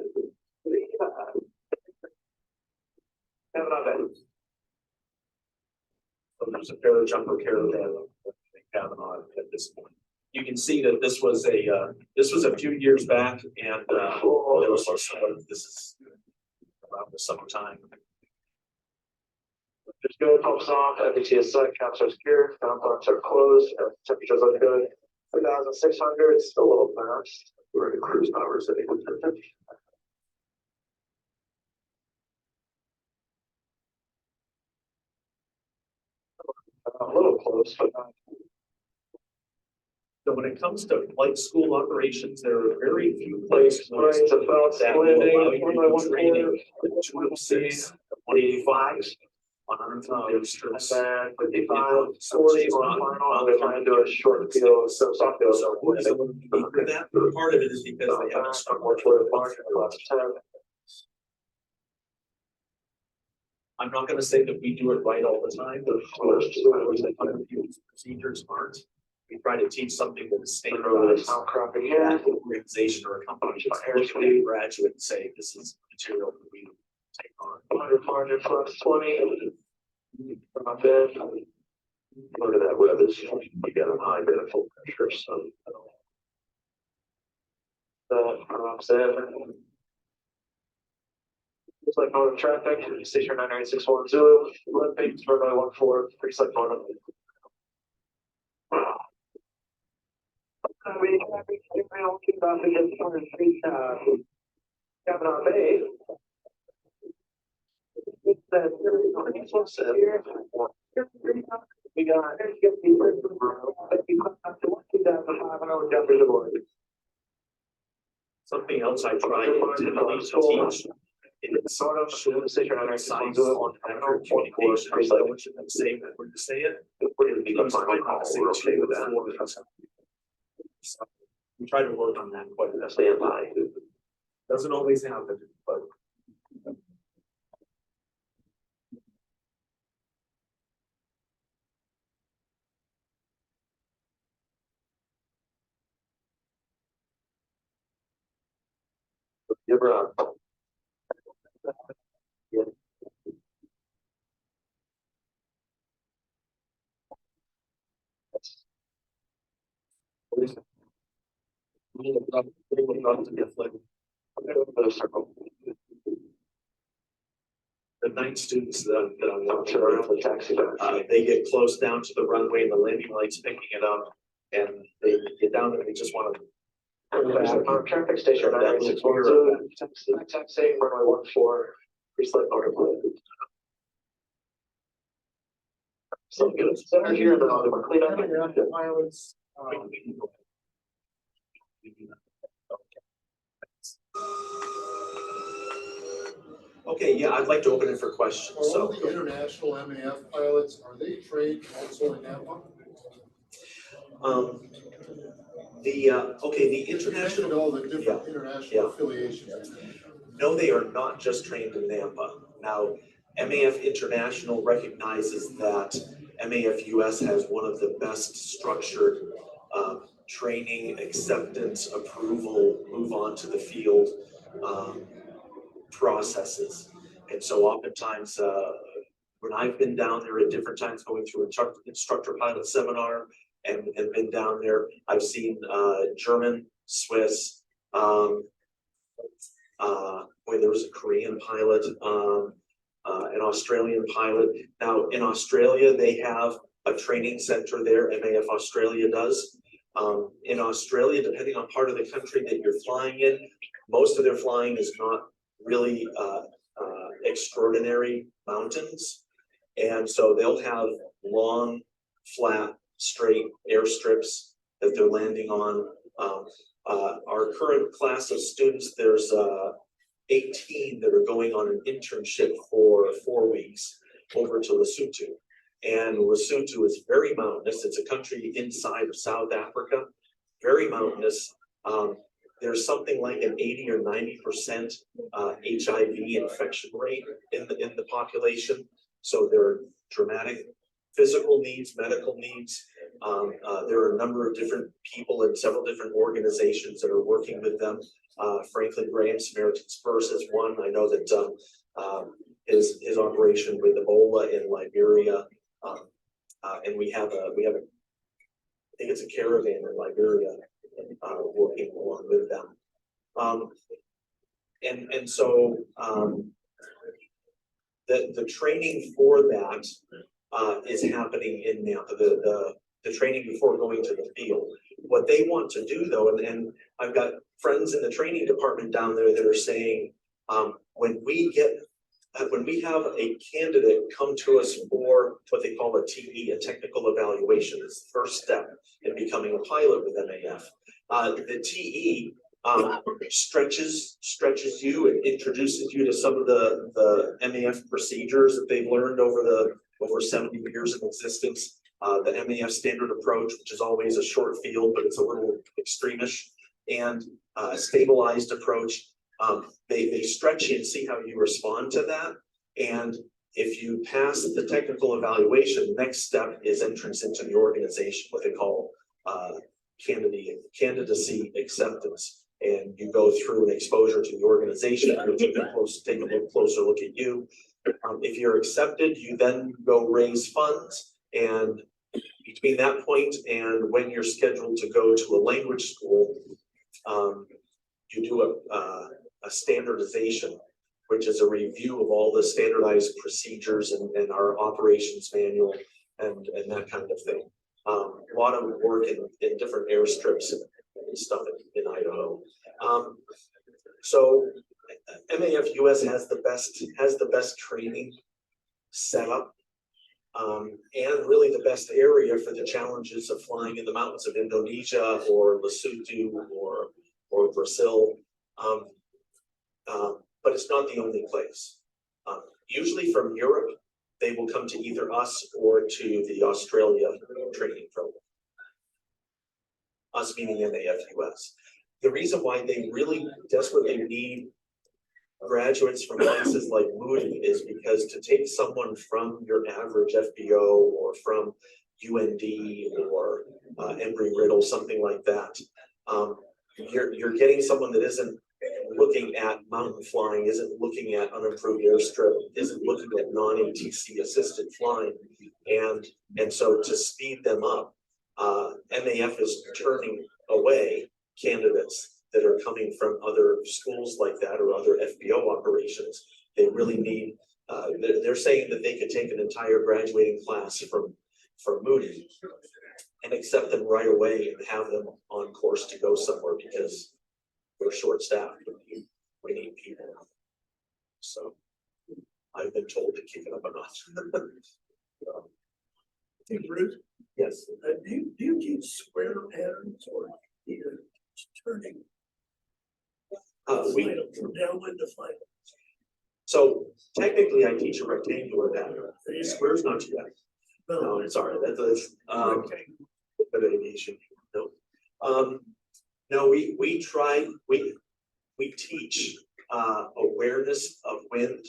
Have it on that. So there's a parajumper caravan Kavanaugh at this point. You can see that this was a few years back, and there was this is around the summertime. Just good, pumps off, FET is set, caps are secure, components are closed, temperatures look good. 3,600, it's still a little fast. We're at cruise hours at 8:10. A little close, but not. So when it comes to flight school operations, there are very few places Right, it's about that will landing, allow you to runway do training with 206, 185, 100 and then 55, 40 on final, they're trying to do a short field, so soft field. So that part of it is because they haven't started. More toward the margin, lots of 10. I'm not gonna say that we do it right all the time, but procedures aren't. we try to teach something that is Run over the standardized. south cropping That here. organization or a company should look at a graduate and say, this is material that we take on. 400 plus 20. Drop in. Look at that web is, you got a high bit of full pressure, so. That drops in. Just like north traffic, station 99610, Zulu, left base, runway 14, pre-select north. We traffic, signal, 2,003, Kavanaugh Bay. It's that, we got, Something else I try intentionally to teach is sort of show the station on our science on accurate communication. I don't want you to say that when you say it. Because I might not say it to you before. So we try to work on that quite a bit. Doesn't always happen, but. You're on. Yeah. The 9 students that I'm watching around the taxi, they get close down to the runway and the landing lights picking it up, and they get down there and they just want to. Traffic station 99610, taxi, runway 14, pre-select order. So good. Center here, then I'll clean up. Pilots, Okay, yeah, I'd like to open it for questions, Are all so. the international MAF pilots, are they trained also in Napa? Okay, the You mentioned international, all the different international affiliations. no, they are not just trained in Nampa. Now, MAF International recognizes that MAF US has one of the best structured training, acceptance, approval, move on to the field processes. And so oftentimes, when I've been down there at different times going through instructor pilot seminar and been down there, I've seen German, Swiss, where there was a Korean pilot, an Australian pilot. Now in Australia, they have a training center there, MAF Australia does. In Australia, depending on part of the country that you're flying in, most of their flying is not really extraordinary mountains. And so they'll have long, flat, straight airstrips that they're landing on. Our current class of students, there's 18 that are going on an internship for 4 weeks over to Lesotho. And Lesotho is very mountainous. It's a country inside of South Africa, very mountainous. There's something like an 80 or 90% HIV infection rate in the population. So there are dramatic physical needs, medical needs. There are a number of different people in several different organizations that are working with them. Franklin Graham Samaritan's Purse is one. I know that his operation with Ebola in Liberia, and we have a I think it's a caravan in Liberia working along with them. And so the training for that is happening in Nampa, the training before going to the field. What they want to do though, and I've got friends in the training department down there that are saying, when we have a candidate come to us for what they call a TE, a technical evaluation, it's the first step in becoming a pilot with MAF. The TE stretches you and introduces you to some of the MAF procedures that they've learned over 70 years of existence. The MAF standard approach, which is always a short field, but it's a little extremish, and stabilized approach. They stretch you and see how you respond to that. And if you pass the technical evaluation, the next step is entrance into the organization, what they call candidacy acceptance. And you go through an exposure to the organization, which you can take a closer look at you. If you're accepted, you then go raise funds, and between that point and when you're scheduled to go to a language school, you do a standardization, which is a review of all the standardized procedures and our operations manual and that kind of thing. A lot of work in different airstrips and stuff in Idaho. So MAF US has the best training setup, and really the best area for the challenges of flying in the mountains of Indonesia or Lesotho or Brazil. But it's not the only place. Usually from Europe, they will come to either us or to the Australia training program. Us meaning MAF US. The reason why they really desperately need graduates from places like Moody is because to take someone from your average FBO or from UND or Embry-Riddle, something like that, you're getting someone that isn't looking at mountain flying, isn't looking at unimproved airstrip, isn't looking at non-ATC assisted flying, and so to speed them up, MAF is turning away candidates that are coming from other schools like that or other FBO operations. They really need, they're saying that they could take an entire graduating class from Moody and accept them right away and have them on course to go somewhere because we're short-staffed. We need people. So I've been told to kick it up a notch. Hey, Bruce, Yes. do you teach square patterns or either turning? From downwind to final. So technically I teach a rectangular pattern. Square's not too bad. No, I'm sorry, that's but aviation. No. No, we teach awareness of wind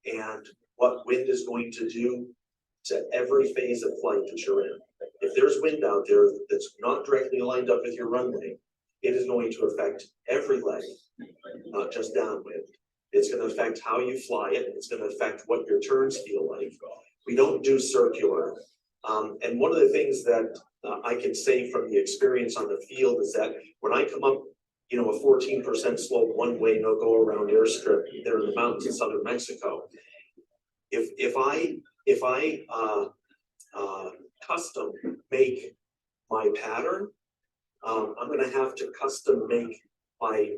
and what wind is going to do to every phase of flight that you're in. If there's wind out there that's not directly lined up with your runway, it is going to affect every leg, not just downwind. It's going to affect how you fly it. It's going to affect what your turns feel like. We don't do circular. And one of the things that I can say from the experience on the field is that when I come up, a 14% slope one-way no-go around airstrip there in the mountains in southern Mexico, if I custom make my pattern, I'm going to have to custom make my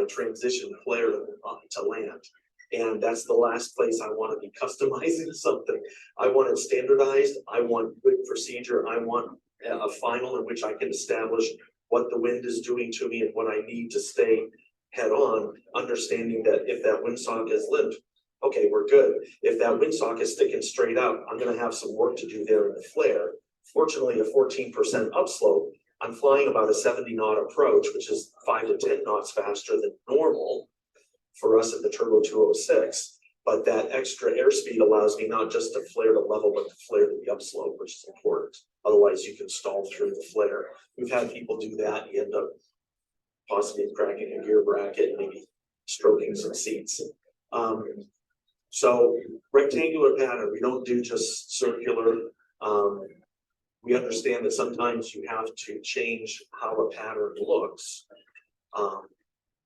transition flare to land. And that's the last place I want to be customizing something. I want it standardized. I want good procedure. I want a final in which I can establish what the wind is doing to me and what I need to stay head on, understanding that if that windsock is limp, okay, we're good. If that windsock is sticking straight out, I'm going to have some work to do there in the flare. Fortunately, a 14% upslope, I'm flying about a 70 knot approach, which is 5 to 10 knots faster than normal for us at the Turbo 206. But that extra airspeed allows me not just to flare to level, but to flare to the upslope, which is important. Otherwise, you can stall through the flare. We've had people do that. You end up possibly cracking a gear bracket, maybe stroking some seats. So rectangular pattern, we don't do just circular. We understand that sometimes you have to change how a pattern looks.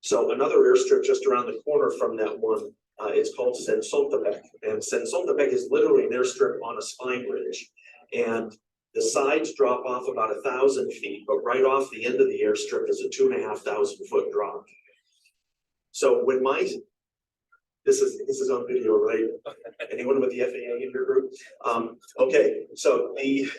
So another airstrip just around the corner from that one, it's called Sensontepec. And Sensontepec is literally an airstrip on a spine ridge. And the sides drop off about 1,000 feet, but right off the end of the airstrip is a 2,500 foot drop. So when this is on video, right? Anyone with the FAA in your group? Okay, so the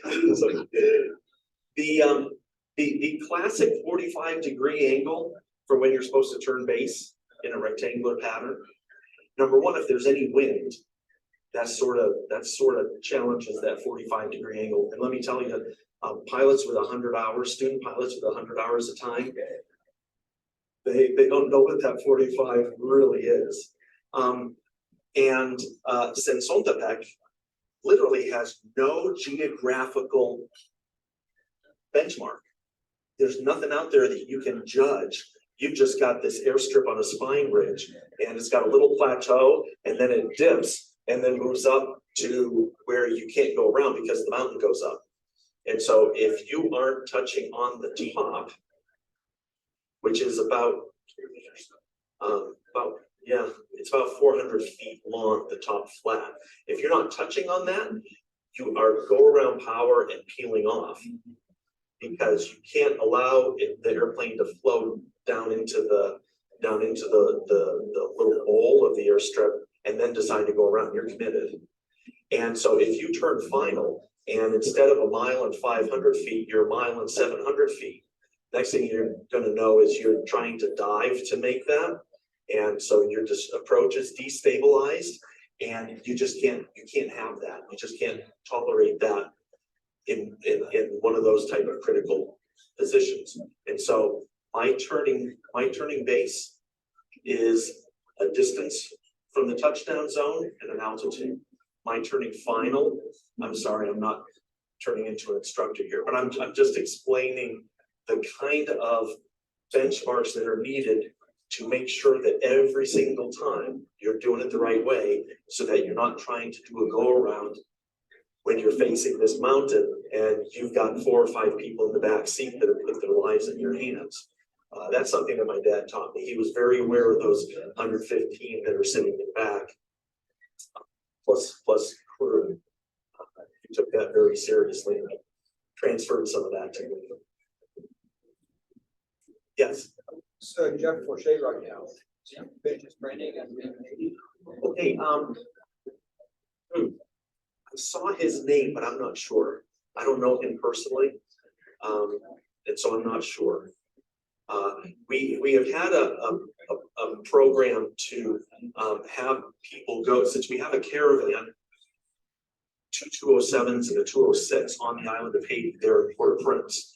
classic 45-degree angle for when you're supposed to turn base in a rectangular pattern. Number one, if there's any wind, that sort of challenges that 45-degree angle. And let me tell you, pilots with 100 hours, student pilots with 100 hours of time, they don't know what that 45 really is. And Sensontepec literally has no geographical benchmark. there's nothing out there that you can judge. You've just got this airstrip on a spine ridge, and it's got a little plateau, and then it dips, and then moves up to where you can't go around because the mountain goes up. And so if you aren't touching on the top, which is about it's about 400 feet long, the top flat. If you're not touching on that, you are go around power and peeling off, because you can't allow the airplane to float down into the little bowl of the airstrip and then decide to go around. You're committed. And so if you turn final, and instead of 1.5 feet, you're 1.7 feet, next thing you're going to know is you're trying to dive to make that. And so your approach is destabilized, and you can't have that. You just can't tolerate that in one of those type of critical positions. And so my turning base is a distance from the touchdown zone and an altitude. My turning final, I'm sorry, I'm not turning into an instructor here, but I'm just explaining the kind of benchmarks that are needed to make sure that every single time you're doing it the right way, so that you're not trying to do a go around when you're facing this mountain and you've got 4 or 5 people in the back seat that have put their lives in your hands. That's something that my dad taught me. He was very aware of those 115 that are sitting in the back, plus crew. He took that very seriously and transferred some of that to me. Yes. So Jeff Forshey right now, business training and. Okay, I saw his name, but I'm not sure. I don't know him personally. And so I'm not sure. We have had a program to have people go, since we have a caravan, 2 207s and a 206 on the island of Haiti there in Port-au-Prince.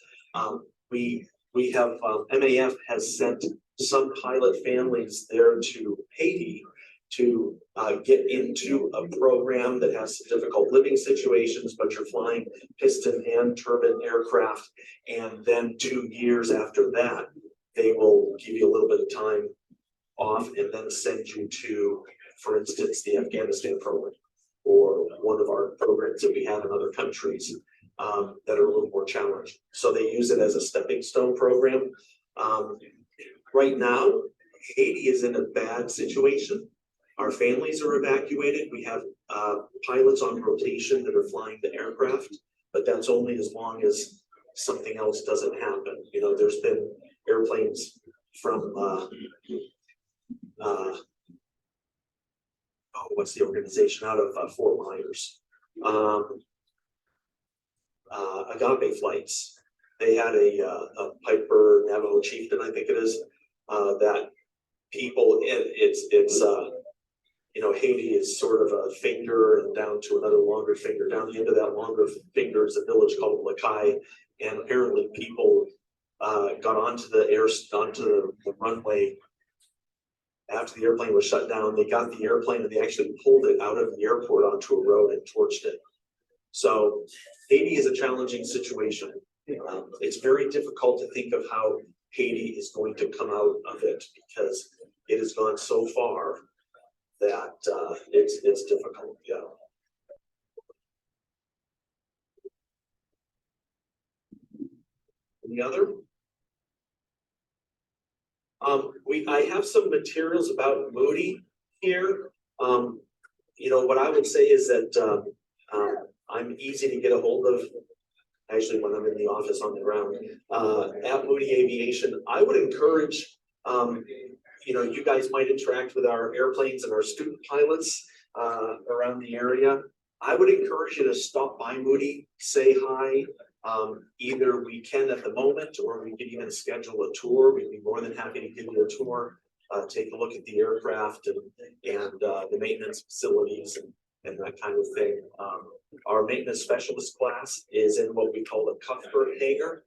We have, MAF has sent some pilot families there to Haiti to get into a program that has some difficult living situations, but you're flying piston and turbine aircraft. And then 2 years after that, they will give you a little bit of time off and then send you to, for instance, the Afghanistan program, or one of our programs that we have in other countries that are a little more challenged. So they use it as a stepping stone program. Right now, Haiti is in a bad situation. Our families are evacuated. We have pilots on rotation that are flying the aircraft, but that's only as long as something else doesn't happen. You know, there's been airplanes from what's the organization out of Fort Myers? Agape flights. They had a Piper Navajo Chieftain, I think it is, that people, you know, Haiti is sort of a finger and down to another longer finger. Down the end of that longer finger is a village called Lakai, and apparently people got onto the runway after the airplane was shut down. They got the airplane and they actually pulled it out of the airport onto a road and torched it. So Haiti is a challenging situation. It's very difficult to think of how Haiti is going to come out of it, because it has gone so far that it's difficult. Yeah. Any other? I have some materials about Moody here. You know, what I would say is that I'm easy to get a hold of, actually, when I'm in the office on the ground, at Moody Aviation. I would encourage, you know, you guys might interact with our airplanes and our student pilots around the area. I would encourage you to stop by Moody, say hi. Either we can at the moment, or we can even schedule a tour. We'd be more than happy to give you a tour, take a look at the aircraft and the maintenance facilities and that kind of thing. Our maintenance specialist class is in what we call the Cuthbert hangar.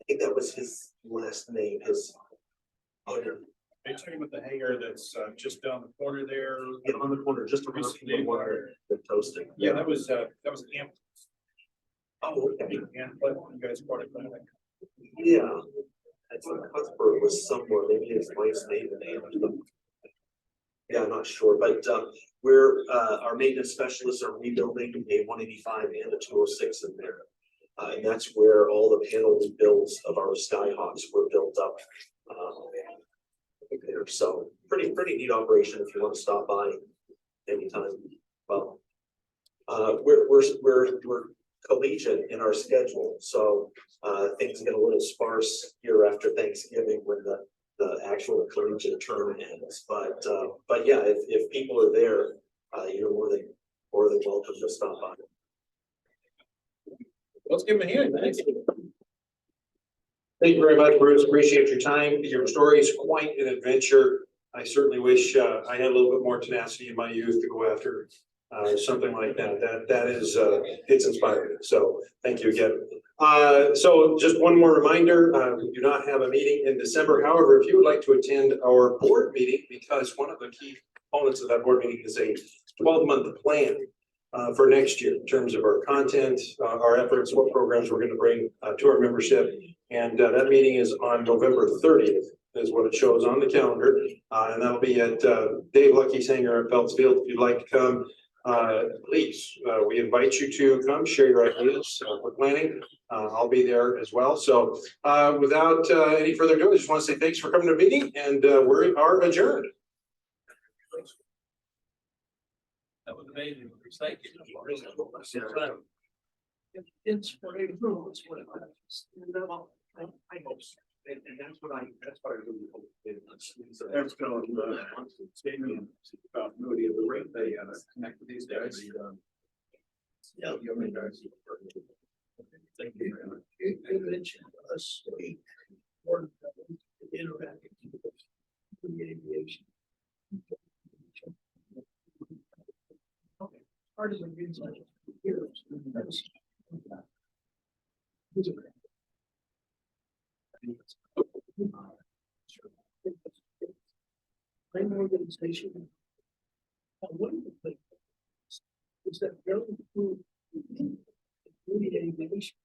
I think that was his last name. Are you talking about the hangar that's just down the corner there? Yeah, on the corner, just around the water, the toasting. Yeah, that was Amp. Oh, okay. And but you guys brought it back. Yeah. I thought Cuthbert was somewhere, maybe his wife's maiden name or something. Yeah, I'm not sure, but our maintenance specialists are rebuilding a 185 and a 206 in there. And that's where all the panel rebuilds of our Skyhawks were built up. There, so pretty neat operation if you want to stop by anytime. Well, we're collegiate in our schedule, so things get a little sparse here after Thanksgiving when the actual collegiate term ends. But yeah, if people are there, you're more than welcome to stop by. Let's give him a hand. Thank you. Thank you very much, Bruce. Appreciate your time. Your story is quite an adventure. I certainly wish I had a little bit more tenacity in my youth to go after something like that. That is it's inspiring. So thank you again. So just one more reminder, we do not have a meeting in December. However, if you would like to attend our board meeting, because one of the key components of that board meeting is a 12-month plan for next year in terms of our content, our efforts, what programs we're going to bring to our membership. And that meeting is on November 30th is what it shows on the calendar. And that'll be at Dave Lucky's hangar at Phelps Field. If you'd like to come, please, we invite you to come share your ideas for planning. I'll be there as well. So without any further ado, I just want to say thanks for coming to the meeting, and we are adjourned. That was amazing. Thank you. Inspiration. It's what it is. I hope so. And that's what I really hope. Eric's going to statement about Moody of the rate they connect with these guys. Yeah. Thank you. You mentioned a state board interacting with Moody Aviation. Okay. Part of the reason here is because same organization. One of the things is that very few Moody Aviation